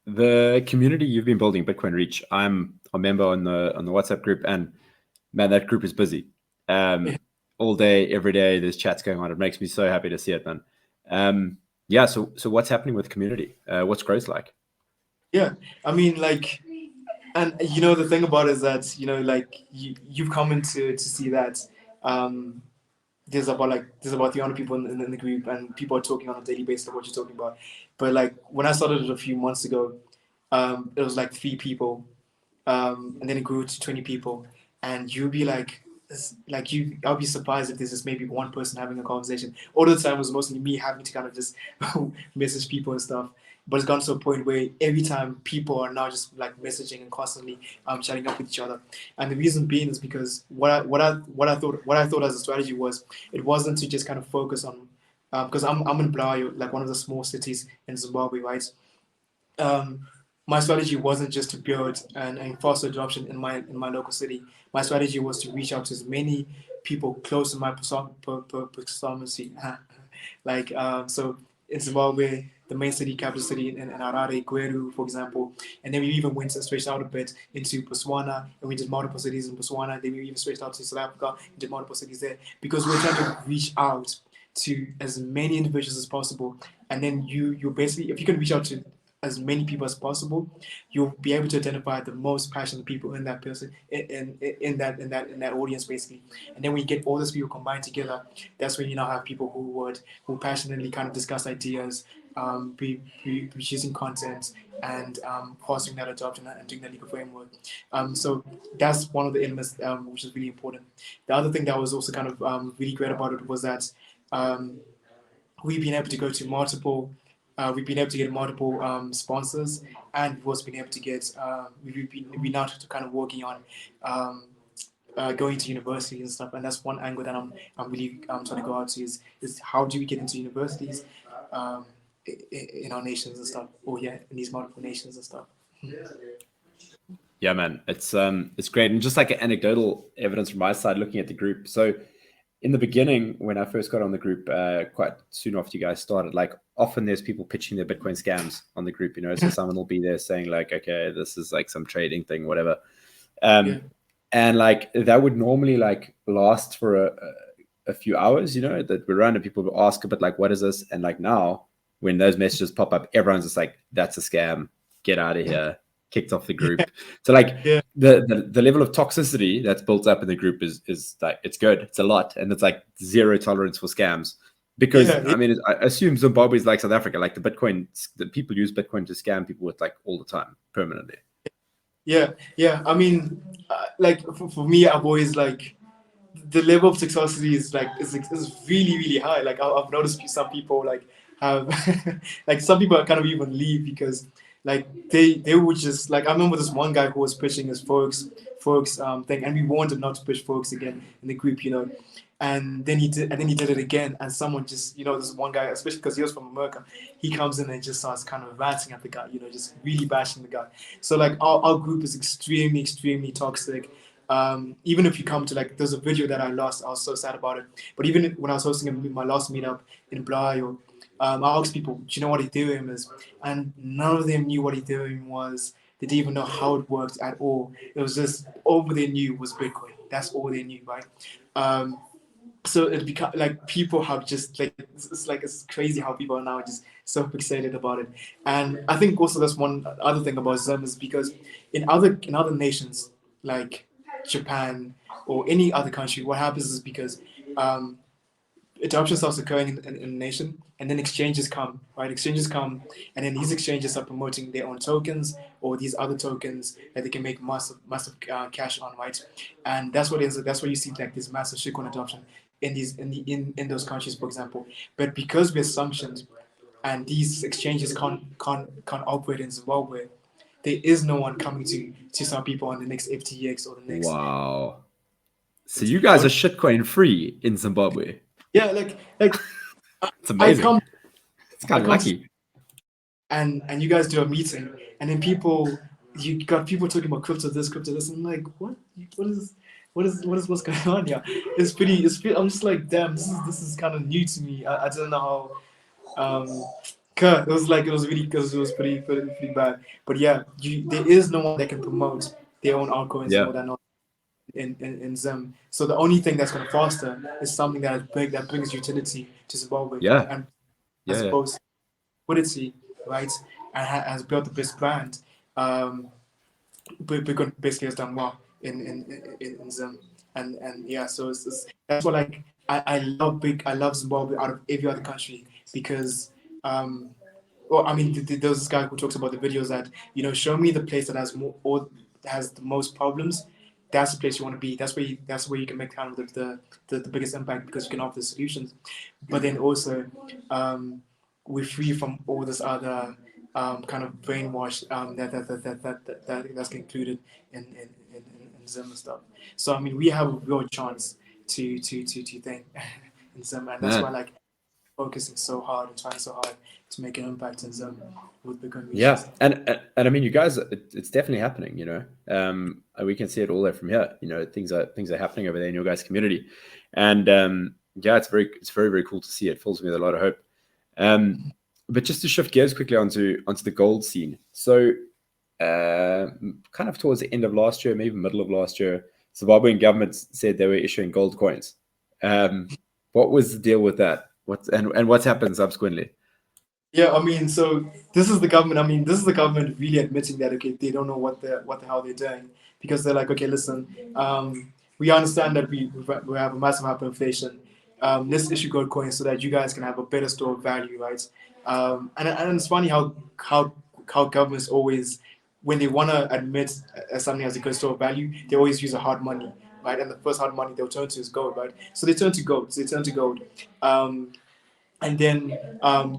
S1: the community you've been building, Bitcoin Reach, I'm a member on the WhatsApp group, and man, that group is busy.
S2: yeah.
S1: All day, every day, there's chats going on. It makes me so happy to see it, man. Yeah. So what's happening with the community? What's growth like?
S2: Yeah, I mean, like, and the thing about it is that like you've come in to see that um, there's about 300 people in the group, and people are talking on a daily basis of what you're talking about. But like when I started it a few months ago, it was like 3 people, and then it grew to 20 people, and you'll be like. I'll be surprised if there's just maybe one person having a conversation. All the time it was mostly me having to kind of just message people and stuff. But it's gone to a point where every time people are now just like messaging and constantly chatting up with each other. And the reason being is because what I thought as a strategy was, it wasn't to just kind of focus on because I'm in Blayo, like one of the small cities in Zimbabwe, right? um, my strategy wasn't just to build and foster adoption in my local city. My strategy was to reach out to as many people close to my proximity. Like so in Zimbabwe, the main city, capital city in Harare, Gweru, for example, and then we even went and stretched out a bit into Botswana, and we did multiple cities in Botswana. Then we even stretched out to South Africa and did multiple cities there because we're trying to reach out to as many individuals as possible. And then you basically, if you can reach out to as many people as possible, you'll be able to identify the most passionate people in that person in that audience basically. And then when you get all those people combined together, that's when you now have people who passionately kind of discuss ideas, be producing content and fostering that adoption and doing the legal framework. So that's one of the elements which is really important. The other thing that was also kind of really great about it was that um, we've been able to go to multiple we've been able to get multiple sponsors, and we've also been able to get we're now kind of working on going to universities and stuff, and that's one angle that I'm really trying to go out to is how do we get into universities um, in our nations and stuff, or yeah, in these multiple nations and stuff.
S1: Yeah, man, it's great, and just like an anecdotal evidence from my side, looking at the group. So in the beginning, when I first got on the group, quite soon after you guys started, like often there's people pitching their Bitcoin scams on the group, So someone will be there saying like, okay, this is like some trading thing, whatever.
S2: Yeah.
S1: And like that would normally like last for a few hours, that we run and people will ask a bit like, what is this? And like now, when those messages pop up, everyone's just like, that's a scam. Get out of here. Kicked off the group. So like
S2: Yeah.
S1: the level of toxicity that's built up in the group is like, it's good. It's a lot. And it's like zero tolerance for scams. Because
S2: Yeah.
S1: I mean, I assume Zimbabwe is like South Africa. Like the people use Bitcoin to scam people with like all the time, permanently.
S2: Yeah. I mean, like for me, I've always like the level of toxicity is like is really really high. Like I've noticed some people like have like some people kind of even leave because like they would just like I remember this one guy who was pushing his folks thing, and we warned him not to push folks again in the group, and then he did it again, and someone just this one guy, especially because he was from America, he comes in and just starts kind of ranting at the guy, just really bashing the guy. So like our group is extremely toxic. Even if you come to like, there's a video that I lost. I was so sad about it. But even when I was hosting my last meetup in Blayo, I asked people, "Do you know what Ethereum is?" And none of them knew what Ethereum was. They didn't even know how it worked at all. It was just all they knew was Bitcoin. That's all they knew, right? So it become like people have just like it's crazy how people are now just so fixated about it. And I think also that's one other thing about Zim is because in other nations like Japan or any other country, what happens is because um, adoption starts occurring in the nation, and then exchanges come, right? Exchanges come, and then these exchanges are promoting their own tokens or these other tokens that they can make massive cash on, right? And that's what is that's why you see like this massive shitcoin adoption in those countries, for example. But because we're sanctioned and these exchanges can't operate in Zimbabwe, there is no one coming to some people on the next FTX or the next.
S1: Wow. So you guys are shitcoin free in Zimbabwe.
S2: Yeah, like
S1: It's
S2: I
S1: amazing.
S2: come
S1: It's
S2: I
S1: kind of
S2: come
S1: lucky.
S2: and you guys do a meeting, and then people you got people talking about crypto this. I'm like, what? What is what's going on here? I'm just like, damn, this is kind of new to me. I don't know how. It was like it was really because it was pretty bad. But yeah, there is no one that can promote their own altcoins
S1: Yeah.
S2: more than in Zim. So the only thing that's going to foster is something that is big that brings utility to Zimbabwe
S1: Yeah.
S2: and
S1: Yeah.
S2: has
S1: Yeah.
S2: both liquidity, right, and has built the best brand. Bitcoin basically has done well in Zim, and yeah, so that's what like I love Zimbabwe out of every other country because um, well, I mean, there was this guy who talks about the videos that show me the place that has more or has the most problems. That's the place you want to be. That's where you can make kind of the biggest impact because you can offer the solutions. But then also, um, we're free from all this other kind of brainwash that's included in Zim and stuff. So I mean, we have a real chance to think in Zim, and that's why
S1: Man.
S2: like focusing so hard and trying so hard to make an impact in Zim with Bitcoin Reach and
S1: Yeah,
S2: stuff.
S1: and I mean, you guys, it's definitely happening. And we can see it all there from here. Things are happening over there in your guys' community, and yeah, it's very very cool to see. It fills me with a lot of hope. Um, but just to shift gears quickly onto the gold scene. So, kind of towards the end of last year, maybe middle of last year, Zimbabwean government said they were issuing gold coins. What was the deal with that? What's happened subsequently?
S2: Yeah, I mean, so this is the government. I mean, this is the government really admitting that okay, they don't know what the hell they're doing because they're like, okay, listen, we understand that we have a massive hyperinflation. Let's issue gold coins so that you guys can have a better store of value, right? And it's funny how governments always, when they want to admit something as a good store of value, they always use a hard money, right? And the first hard money they'll turn to is gold, right? So they turn to gold. So they turn to gold. And then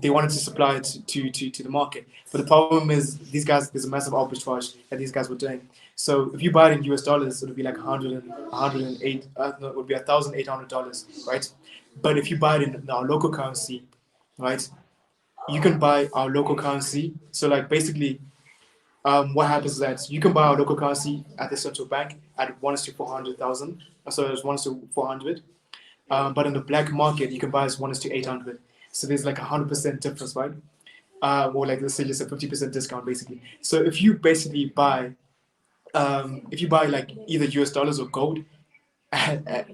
S2: they wanted to supply it to the market. But the problem is these guys, there's a massive arbitrage that these guys were doing. So if you buy it in US dollars, it would be like 108, no, it would be $1,800, right? But if you buy it in our local currency, right, you can buy our local currency. So like basically, what happens is that you can buy our local currency at the central bank at 1 to 400,000. So it's 1 to 400. But in the black market, you can buy as 1 to 800. So there's like 100% difference, right? Or like let's say just a 50% discount, basically. So if you buy like either US dollars or gold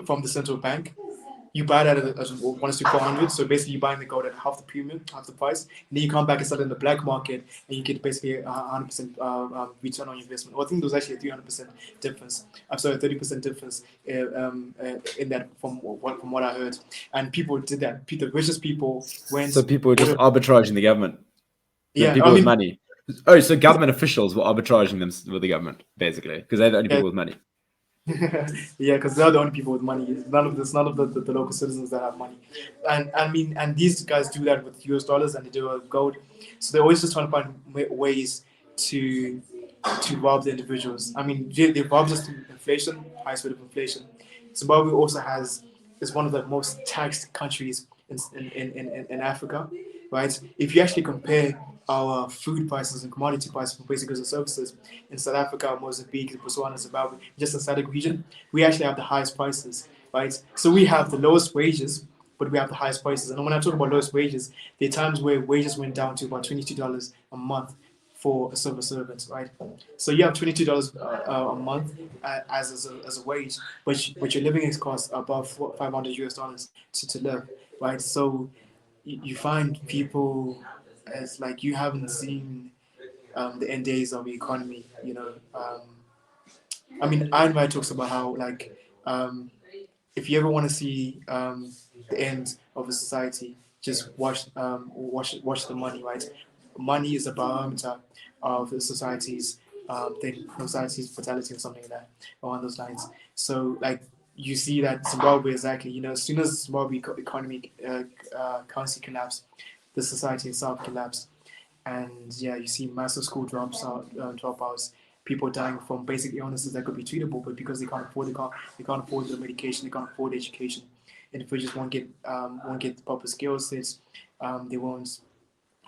S2: from the central bank, you buy that at 1 to 400. So basically, you're buying the gold at half the premium, half the price. And then you come back and sell it in the black market, and you get basically 100% return on your investment. Or I think there was actually a 300% difference. I'm sorry, 30% difference in that from what I heard. And people did that. The richest people went.
S1: So people were just arbitraging the government. The
S2: Yeah,
S1: people
S2: I
S1: with
S2: mean,
S1: money. Oh, so government officials were arbitraging them with the government, basically, because they're the only
S2: yeah,
S1: people with money.
S2: yeah, because they're the only people with money. None of the local citizens that have money, and I mean, and these guys do that with US dollars and they do it with gold. So they're always just trying to find ways to rob the individuals. I mean, they robbed us through inflation, highest rate of inflation. Zimbabwe also is one of the most taxed countries in Africa, right? If you actually compare our food prices and commodity prices for basic goods and services in South Africa, Mozambique, Botswana, Zimbabwe, just in SADC region, we actually have the highest prices, right? So we have the lowest wages, but we have the highest prices. And when I talk about lowest wages, there are times where wages went down to about $22 a month for a civil servant, right? So you have $22 a month as a wage, but your living costs above 500 US dollars to live, right? So you find people as like you haven't seen the end days of the economy, I mean, Iron Man talks about how like if you ever want to see the end of a society, just watch the money, right? Money is a barometer of the society's society's fatality or something like that, along those lines. So like you see that Zimbabwe exactly, as soon as Zimbabwe economy currency collapsed, the society itself collapsed. And yeah, you see massive school dropouts, people dying from basic illnesses that could be treatable, but because they can't afford the medication, they can't afford education. Individuals won't get the proper skill sets, they won't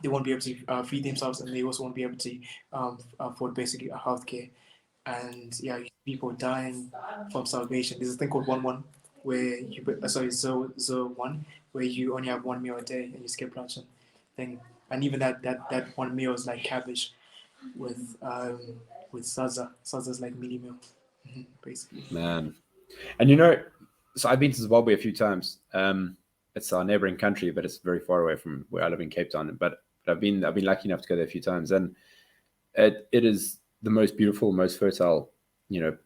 S2: they won't be able to feed themselves, and they also won't be able to afford basically healthcare. And yeah, people dying from starvation. There's a thing called 1-1, where sorry, 0-0-1, where you only have one meal a day and you skip lunch and thing. And even that one meal is like cabbage with salsa. Salsa's like mini meal, basically.
S1: Man. And so I've been to Zimbabwe a few times. It's our neighboring country, but it's very far away from where I live in Cape Town. But I've been lucky enough to go there a few times, and it is the most beautiful, most fertile,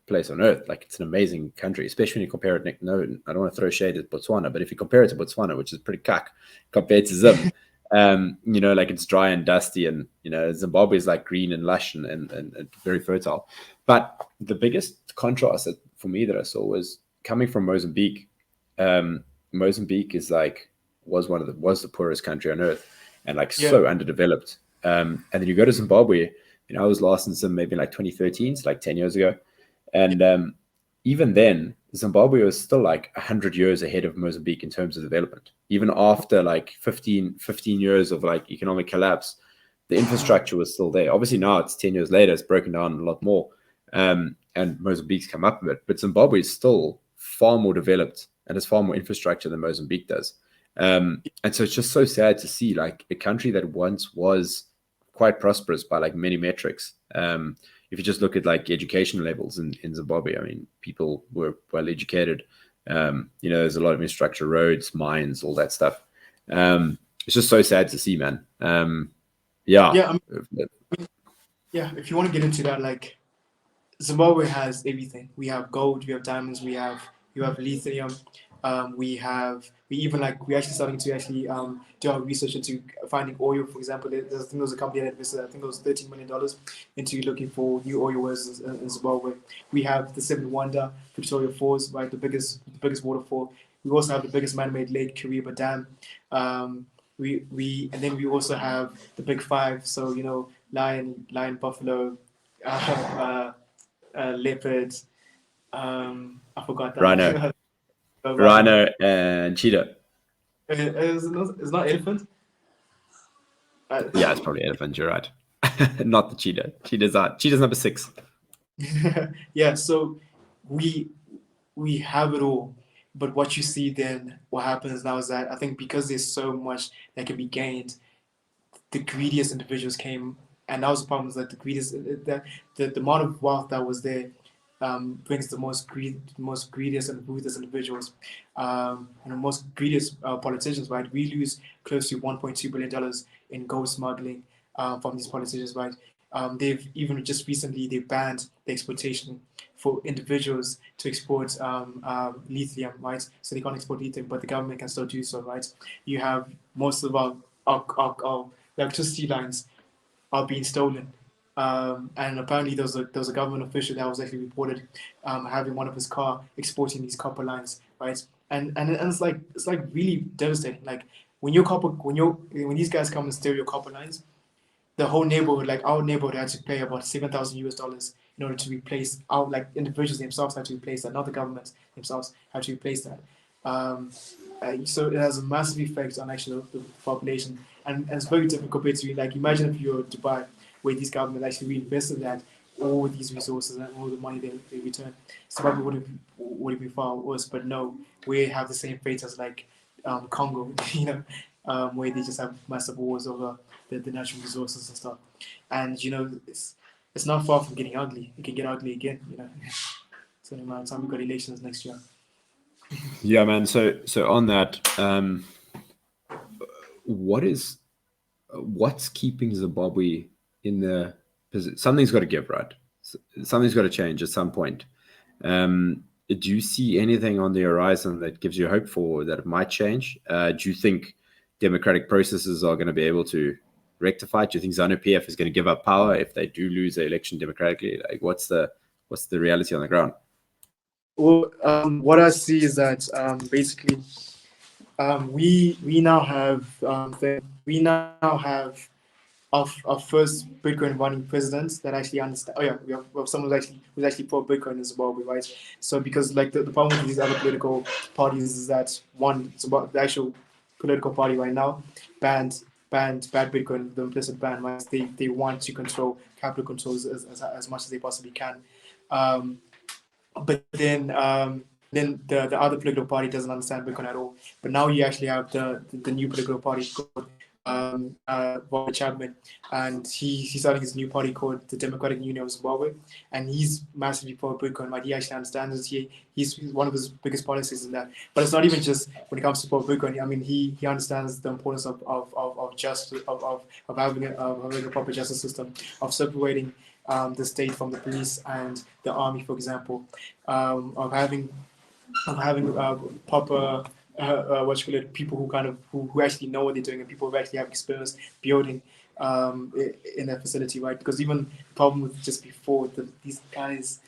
S1: place on earth. Like, it's an amazing country, especially when you compare it. No, I don't want to throw shade at Botswana, but if you compare it to Botswana, which is pretty cuck compared to Zim, like, it's dry and dusty, and Zimbabwe is like green and lush and very fertile. But the biggest contrast for me that I saw was coming from Mozambique. Mozambique was the poorest country on earth, and like so underdeveloped. And then you go to Zimbabwe. I was last in Zim maybe like 2013, so like 10 years ago. And even then, Zimbabwe was still like 100 years ahead of Mozambique in terms of development. Even after like 15 years of like economic collapse, the infrastructure was still there. Obviously now it's 10 years later, it's broken down a lot more. And Mozambique's come up a bit, but Zimbabwe is still far more developed and has far more infrastructure than Mozambique does. And so it's just so sad to see like a country that once was quite prosperous by like many metrics. If you just look at like education levels in Zimbabwe, I mean, people were well educated. There's a lot of infrastructure, roads, mines, all that stuff. It's just so sad to see, man.
S2: Yeah, if you want to get into that, like, Zimbabwe has everything. We have gold, we have diamonds, we have lithium. We actually starting to actually do our research into finding oil. For example, I think there was a company that invested, I think it was $13 million into looking for new oil wells in Zimbabwe. We have the Seven Wonder Victoria Falls, right, the biggest waterfall. We also have the biggest man-made lake, Kariba Dam. And then we also have the Big Five. So lion, buffalo, leopard. I forgot that.
S1: Rhino. Rhino and cheetah.
S2: It's not elephant.
S1: Yeah, it's probably elephant. You're right. Not the cheetah. Cheetah's number 6.
S2: Yeah, so we have it all, but what you see then, what happens now is that I think because there's so much that can be gained, the greediest individuals came, and that was the problem, is that the greediest, the amount of wealth that was there brings the most greediest and ruthless individuals, and the most greediest politicians, right? We lose close to $1.2 billion in gold smuggling from these politicians, right? They've even just recently they banned the exploitation for individuals to export lithium, right? So they can't export lithium, but the government can still do so, right? You have most of our electricity lines are being stolen. And apparently there was a government official that was actually reported having one of his car exporting these copper lines, right? And it's like really devastating. Like when these guys come and steal your copper lines, the whole neighborhood, like our neighborhood, had to pay about $7,000 in order to replace our, like, individuals themselves had to replace that, not the governments themselves had to replace that. So it has a massive effect on actually the population, and it's very different compared to, like, imagine if you're Dubai, where these governments actually reinvested that all these resources and all the money they return. Zimbabwe would have been far worse, but no, we have the same fate as like Congo, where they just have massive wars over the natural resources and stuff. And it's not far from getting ugly. It can get ugly again. So no matter time, we've got elections next year.
S1: Yeah, man. So on that, what's keeping Zimbabwe in the position? Something's got to give, right? Something's got to change at some point. Do you see anything on the horizon that gives you hope for that it might change? Do you think democratic processes are going to be able to rectify it? Do you think ZANU-PF is going to give up power if they do lose the election democratically? Like, what's the reality on the ground?
S2: Well, what I see is that basically we now have our first Bitcoin running president that actually understand. Oh yeah, we have someone who's actually pro Bitcoin in Zimbabwe, right? So because like the problem with these other political parties is that one, it's about the actual political party right now banned banned Bitcoin, the implicit ban, right? They want to control capital controls as much as they possibly can. But then the other political party doesn't understand Bitcoin at all. But now you actually have the new political party called Robert Chapman, and he's starting his new party called the Democratic Union of Zimbabwe, and he's massively pro Bitcoin. Like he actually understands it. He's one of his biggest policies in that. But it's not even just when it comes to pro Bitcoin. I mean, he understands the importance of justice, of having a proper justice system, of separating the state from the police and the army, for example, of having proper people who kind of who actually know what they're doing, and people who actually have experience building in that facility, right? Because even the problem with just before these guys,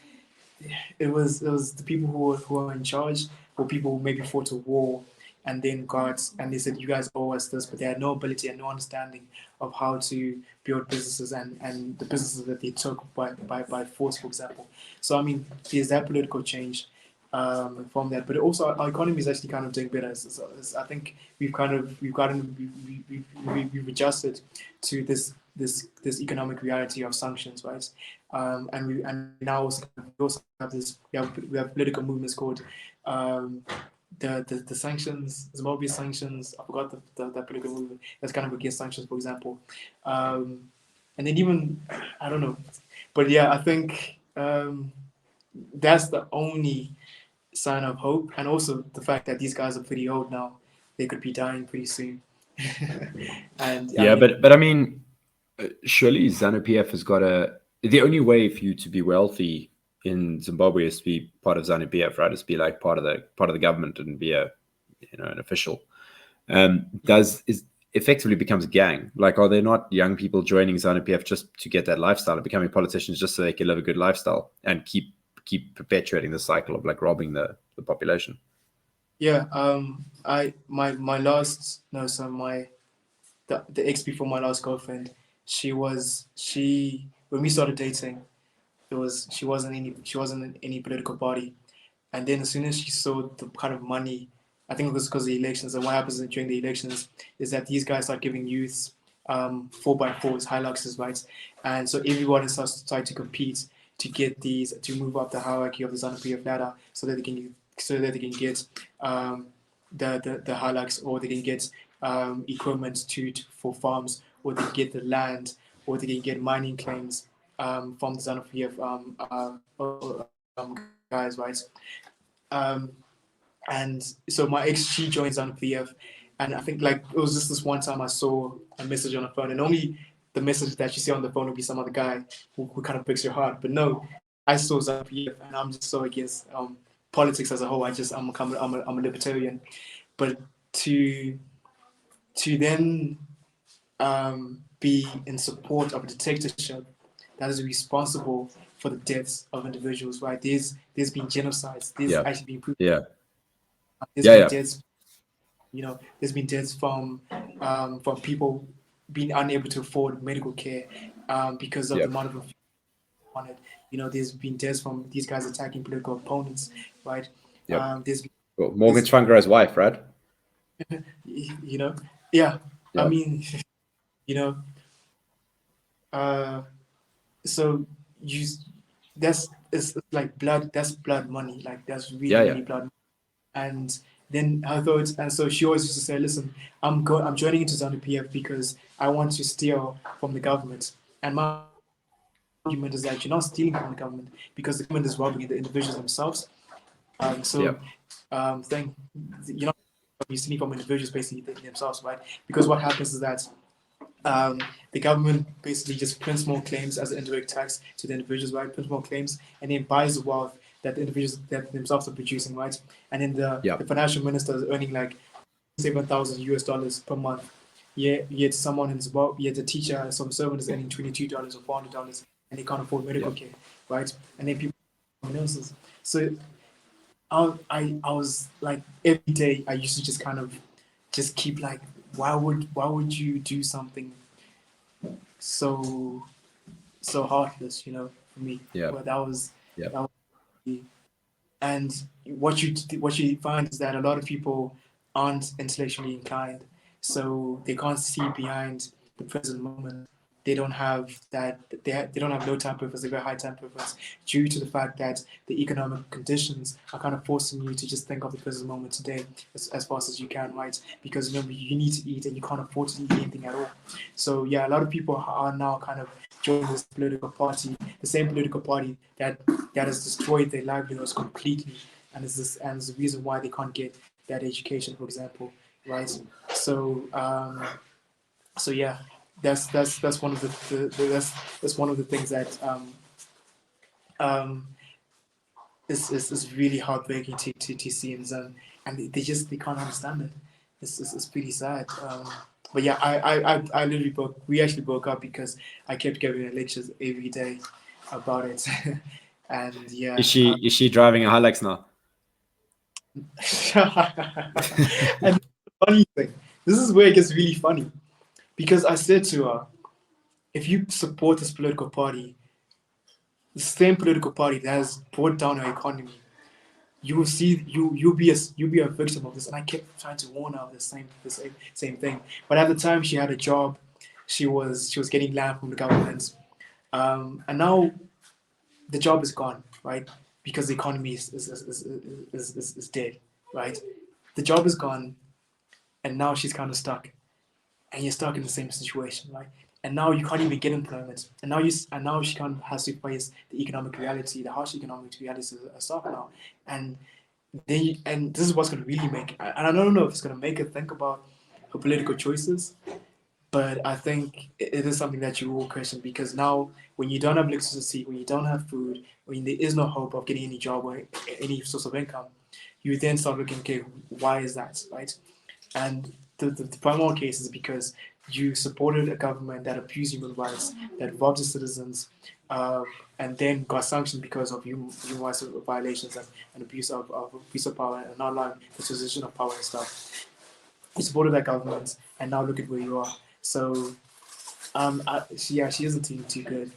S2: it was the people who were in charge, or people who maybe fought a war and then got, and they said, you guys owe us this, but they had no ability and no understanding of how to build businesses and the businesses that they took by force, for example. So I mean, there's that political change from that, but also our economy is actually kind of doing better. I think we've adjusted to this economic reality of sanctions, right? And now we also have we have political movements called the sanctions, Zimbabwe sanctions. I forgot the political movement that's kind of against sanctions, for example. And then even I don't know, but yeah, I think that's the only sign of hope, and also the fact that these guys are pretty old now. They could be dying pretty soon. And
S1: Yeah,
S2: I mean,
S1: but I mean, surely ZANU-PF has got the only way for you to be wealthy in Zimbabwe is to be part of ZANU-PF, right? Is to be like part of the government and be an official. Is effectively becomes a gang. Like, are there not young people joining ZANU-PF just to get that lifestyle and becoming politicians just so they can live a good lifestyle and keep perpetuating the cycle of like robbing the population?
S2: yeah. My last no, so the ex before my last girlfriend, she when we started dating, she wasn't in any political party, and then as soon as she saw the kind of money, I think it was because of the elections, and what happens during the elections is that these guys start giving youths 4x4s, Hiluxes, right? And so everyone starts to try to compete to get these, to move up the hierarchy of the ZANU-PF ladder, so that they can get the Hilux, or they can get equipment for farms, or they can get the land, or they can get mining claims from the ZANU-PF guys, right? Um, and so my ex, she joins on PF, and I think like it was just this one time I saw a message on the phone, and only the message that you see on the phone will be some other guy who kind of breaks your heart. But no, I saw ZANU-PF, and I'm just so against politics as a whole. I'm a libertarian, but to then be in support of a dictatorship that is responsible for the deaths of individuals, right? There's been genocides. There's actually been proven.
S1: Yeah.
S2: There's been deaths. There's been deaths from people being unable to afford medical care because of the amount of on it. There's been deaths from these guys attacking political opponents, right?
S1: Yep.
S2: There's
S1: Morgan Tsvangirai wife, right?
S2: Yeah.
S1: Yeah.
S2: I mean, so it's like blood. That's blood money. Like that's really blood money. And then her thoughts, and so she always used to say, "Listen, I'm joining into ZANU-PF because I want to steal from the government." And my argument is that you're not stealing from the government, because the government is robbing the individuals themselves. You're not stealing from individuals basically themselves, right? Because what happens is that the government basically just prints more claims as an indirect tax to the individuals, right? Prints more claims and then buys the wealth that the individuals that themselves are producing, right? And then the financial minister is earning like $7,000 per month. Yet someone in Zimbabwe, yet a teacher, some servant is earning $22 or $400, and they can't afford medical care, right? And then people nurses. So I was like, every day I used to just kind of just keep like, why would you do something so heartless, for me? But that was and what you find is that a lot of people aren't intellectually inclined, so they can't see behind the present moment. They don't have that. They don't have low time preference. They have high time preference due to the fact that the economic conditions are kind of forcing you to just think of the present moment today as fast as you can, right? Because remember, you need to eat and you can't afford to eat anything at all. So yeah, a lot of people are now kind of joining this political party, the same political party that has destroyed their livelihoods completely, and is the reason why they can't get that education, for example, right? So so yeah, that's one of that's one of the things that um, is really heartbreaking to see in Zen, and they can't understand it. It's pretty sad. But yeah, I literally we actually broke up because I kept giving her lectures every day about it, and yeah.
S1: Is she driving a Hilux now?
S2: And the funny thing, this is where it gets really funny, because I said to her, if you support this political party, the same political party that has brought down our economy, you will see you'll be a victim of this. And I kept trying to warn her of the same thing. But at the time, she had a job, she was getting land from the government, and now the job is gone, right? Because the economy is dead, right? The job is gone, and now she's kind of stuck, and you're stuck in the same situation, right? And now you can't even get employment, and now she kind of has to face the economic reality, the harsh economic reality of stuff now, and and this is what's going to really make, and I don't know if it's going to make her think about her political choices, but I think it is something that you will question, because now when you don't have electricity, when you don't have food, when there is no hope of getting any job or any source of income, you then start looking, okay, why is that, right? And the primary case is because you supported a government that abused human rights, that robbed the citizens, and then got sanctioned because of human rights violations and abuse of power, and not allowing the transition of power and stuff. You supported that government, and now look at where you are. So, she isn't too good.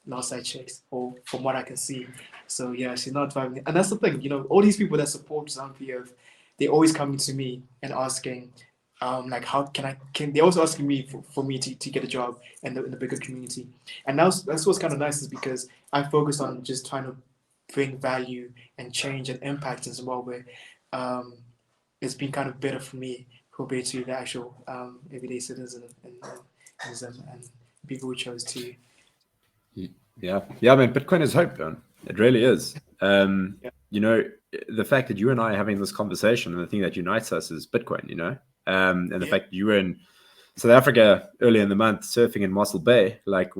S2: Last I checked, or from what I can see. So yeah, she's not driving. And that's the thing, all these people that support Zambia, they're always coming to me and asking, like, how can they're also asking me for me to get a job in the bigger community. And that's what's kind of nice, is because I focused on just trying to bring value and change and impact in Zimbabwe. Um, it's been kind of better for me compared to the actual everyday citizen in Zim, and people who chose to.
S1: Yeah, I mean, Bitcoin is hope, man. It really is.
S2: Yeah.
S1: The fact that you and I are having this conversation, and the thing that unites us is Bitcoin. And the fact that you were in South Africa early in the month, surfing in Mossel Bay, like,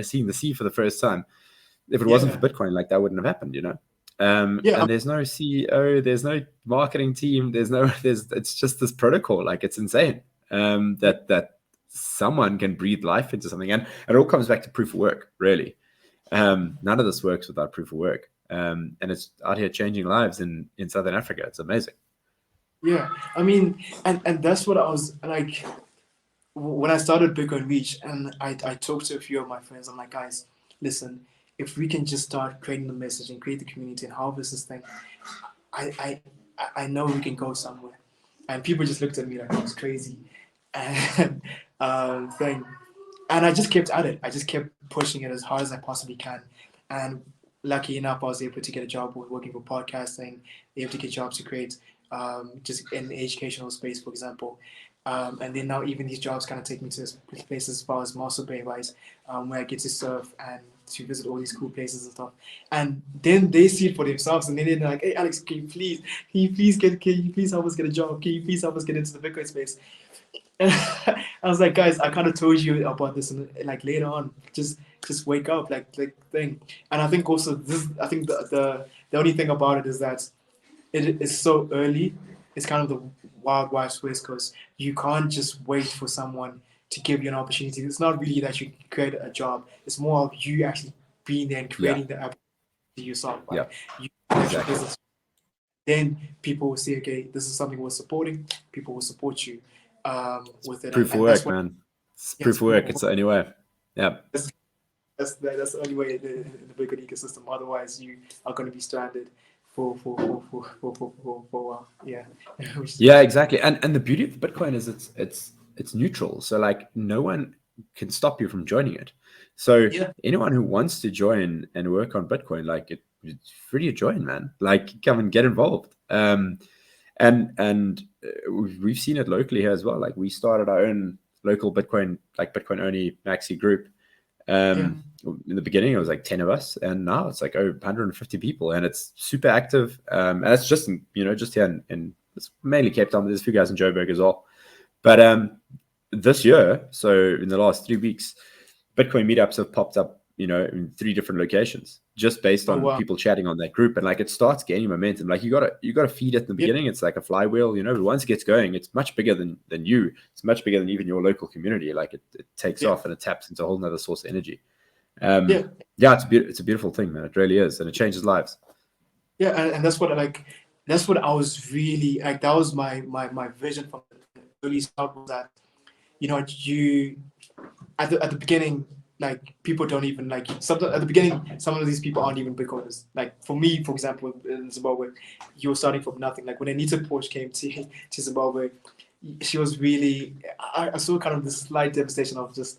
S1: seeing the sea for the first time. If it wasn't for Bitcoin, like, that wouldn't have happened. And there's no CEO, there's no marketing team, it's just this protocol. Like, it's insane. That someone can breathe life into something, and it all comes back to proof of work, really. None of this works without proof of work, and it's out here changing lives in Southern Africa. It's amazing.
S2: Yeah, I mean, and that's what I was like when I started Bitcoin Reach, and I talked to a few of my friends. I'm like, guys, listen, if we can just start creating the message and create the community and harvest this thing, I I know we can go somewhere. And people just looked at me like I was crazy, and thing. And I just kept at it. I just kept pushing it as hard as I possibly can. And lucky enough, I was able to get a job working for podcasting, able to get jobs to create just in the educational space, for example. And then now even these jobs kind of take me to places as far as Mossel Bay, right, where I get to surf and to visit all these cool places and stuff. And then they see it for themselves, and then they're like, "Hey, Alex, can you please help us get a job? Can you please help us get into the Bitcoin space?" And I was like, guys, I kind of told you about this, and like later on, just wake up, like thing. And I think also I think the only thing about it is that it is so early. It's kind of the wild west because you can't just wait for someone to give you an opportunity. It's not really that you create a job. It's more of you actually being there and creating the opportunity yourself. Right?
S1: Yeah,
S2: You
S1: exactly.
S2: business. Then people will say, okay, this is something we're supporting. People will support you with it.
S1: Proof of
S2: And
S1: work, man. It's proof of work. It's the only way. Yeah.
S2: That's the only way in the Bitcoin ecosystem. Otherwise, you are going to be stranded for a while. Yeah. Which is
S1: Yeah,
S2: good.
S1: exactly. And the beauty of Bitcoin is it's neutral. So like no one can stop you from joining it. So
S2: Yeah.
S1: anyone who wants to join and work on Bitcoin, like it's free to join, man. Like come and get involved. And we've seen it locally here as well. Like we started our own local Bitcoin, like Bitcoin only maxi group.
S2: Yeah.
S1: In the beginning, it was like 10 of us, and now it's like over 150 people, and it's super active. And it's just, just here in it's mainly Cape Town, but there's a few guys in Joburg as well. But this year, so in the last 3 weeks, Bitcoin meetups have popped up, in 3 different locations, just based
S2: Oh
S1: on
S2: wow.
S1: people chatting on that group, and like it starts gaining momentum. Like you gotta feed it in the
S2: Yeah.
S1: beginning. It's like a flywheel, but once it gets going, it's much bigger than you. It's much bigger than even your local community. Like it takes
S2: Yeah.
S1: off and it taps into a whole nother source of energy.
S2: Yeah.
S1: Yeah, it's a beautiful thing, man. It really is, and it changes lives.
S2: Yeah. And that's what I like. That's what I was really like. That was my vision from the early start was that you at the beginning, like people don't even like some at the beginning. Some of these people aren't even Bitcoiners. Like for me, for example, in Zimbabwe, you were starting from nothing. Like when Anita Porsche came to Zimbabwe, she was really. I saw kind of this slight devastation of just,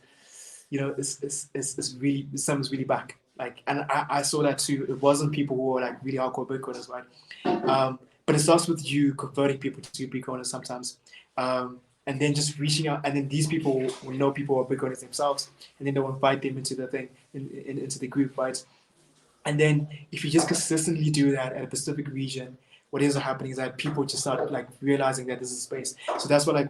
S2: it's really someone's really back. Like, and I saw that too. It wasn't people who were like really hardcore Bitcoiners, right? But it starts with you converting people to Bitcoiners sometimes. And then just reaching out, and then these people will know people who are Bitcoiners themselves, and then they'll invite them into the thing, into the group, right? And then if you just consistently do that at a specific region, what ends up happening is that people just start like realizing that this is a space. So that's what like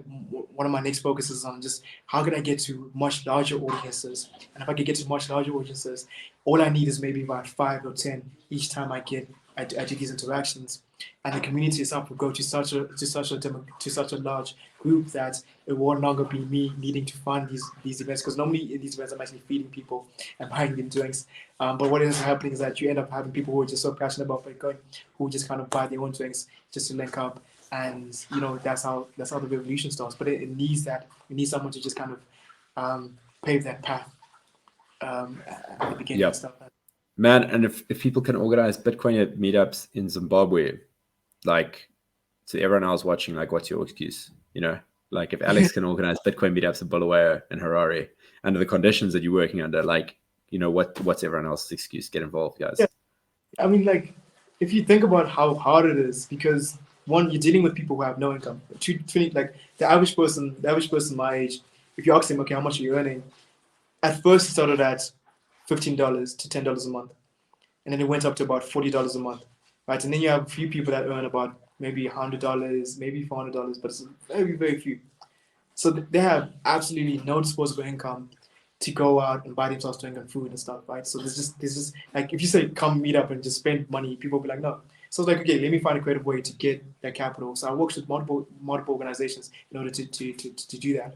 S2: one of my next focuses is on just how can I get to much larger audiences? And if I can get to much larger audiences, all I need is maybe about 5 or 10 each time I do these interactions, and the community itself will go to such a large group that it will no longer be me needing to fund these events, because normally in these events I'm actually feeding people and buying them drinks. But what ends up happening is that you end up having people who are just so passionate about Bitcoin who just kind of buy their own drinks just to link up, and that's how the revolution starts. But it needs that we need someone to just kind of pave that path at the beginning and
S1: Yep,
S2: stuff.
S1: man. And if people can organize Bitcoin meetups in Zimbabwe, like to everyone else watching, like what's your excuse? Like if Alex can organize Bitcoin meetups in Bulawayo and Harare under the conditions that you're working under, like what's everyone else's excuse? Get involved,
S2: Yeah,
S1: guys.
S2: I mean, like, if you think about how hard it is, because one, you're dealing with people who have no income. Two, like the average person my age, if you ask them, okay, how much are you earning? At first, it started at $15 to $10 a month, and then it went up to about $40 a month, right? And then you have a few people that earn about maybe $100, maybe $400, but it's very, very few. So they have absolutely no disposable income to go out and buy themselves drink and food and stuff, right? So there's just like if you say come meet up and just spend money, people will be like no. So it's like okay, let me find a creative way to get that capital. So I worked with multiple organizations in order to do that.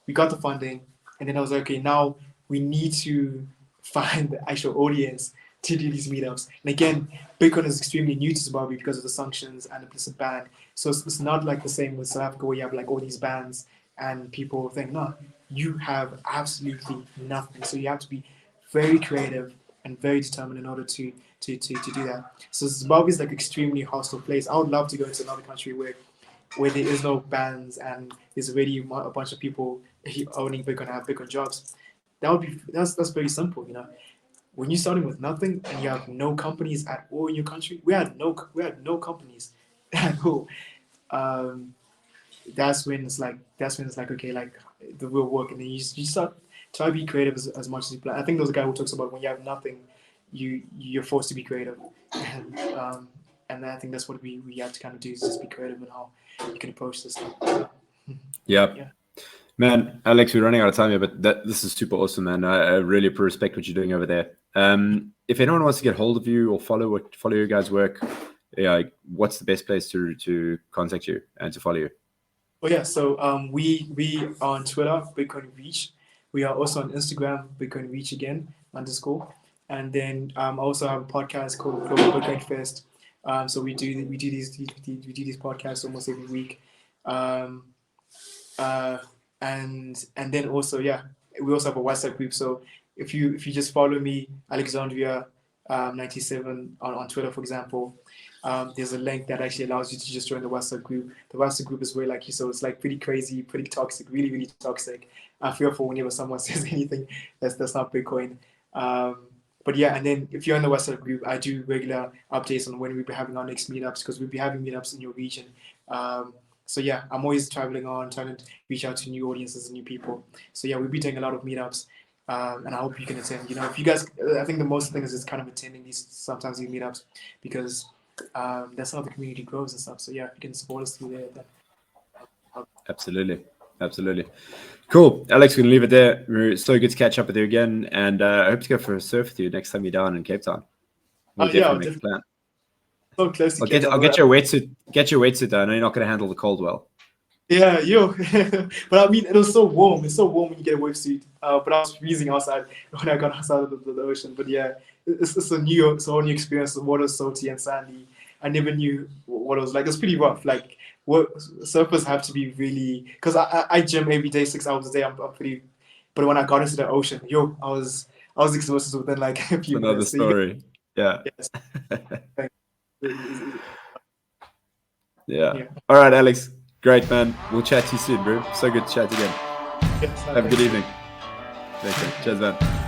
S2: We got the funding, and then I was like, okay, now we need to find the actual audience to do these meetups. And again, Bitcoin is extremely new to Zimbabwe because of the sanctions and the implicit ban. So it's not like the same with South Africa where you have like all these bans and people think, no, you have absolutely nothing. So you have to be very creative and very determined in order to do that. So Zimbabwe is like extremely hostile place. I would love to go into another country where there is no bans and there's already a bunch of people owning Bitcoin and have Bitcoin jobs. That's very simple. When you're starting with nothing and you have no companies at all in your country, we had no companies at all. Um, that's when it's like okay, like the real work, and then you start try to be creative as much as you plan. I think there's a guy who talks about when you have nothing, you're forced to be creative, and I think that's what we have to kind of do is just be creative in how you can approach this stuff.
S1: Yep.
S2: Yeah.
S1: Man, Alex, we're running out of time here, but this is super awesome, man. I really respect what you're doing over there. If anyone wants to get hold of you or follow your guys' work, yeah, what's the best place to contact you and to follow you?
S2: Oh yeah, so we are on Twitter, Bitcoin Reach. We are also on Instagram, Bitcoin Reach again _ and then I also have a podcast called Global Bitcoin Fest. So we do these podcasts almost every week. Um, uh, and then also yeah, we also have a WhatsApp group. So if you just follow me, Alexandria 97 on Twitter, for example. There's a link that actually allows you to just join the WhatsApp group. The WhatsApp group is where, like you said, it's like pretty crazy, pretty toxic, really, really toxic. I feel for whenever someone says anything that's not Bitcoin. But yeah, and then if you're in the WhatsApp group, I do regular updates on when we'll be having our next meetups, because we'll be having meetups in your region. So yeah, I'm always traveling on, trying to reach out to new audiences and new people. So yeah, we'll be doing a lot of meetups. And I hope you can attend. If you guys, I think the most thing is just kind of attending these sometimes these meetups, because that's how the community grows and stuff. So yeah, if you can support us through there, then
S1: Absolutely. Cool. Alex, we're going to leave it there. We're so good to catch up with you again. And I hope to go for a surf with you next time you're down in Cape Town. We'll definitely make a plan.
S2: So close to Cape Town.
S1: I'll get your wetsuit. Get your wetsuit though. I know you're not going to handle the cold well.
S2: Yeah, but I mean, it was so warm. It's so warm when you get a wetsuit. But I was freezing outside when I got outside of the ocean. But yeah, it's a whole new experience. The water's salty and sandy. I never knew what it was like. It's pretty rough. Like, surfers have to be really, because I gym every day, 6 hours a day. I'm pretty. But when I got into the ocean, I was exhausted within like a few minutes.
S1: Another story. Yeah.
S2: Yes.
S1: Yeah. All right, Alex. Great, man. We'll chat to you soon, bro. So good to chat again.
S2: Yes,
S1: have a good evening. Thank you. Cheers, man.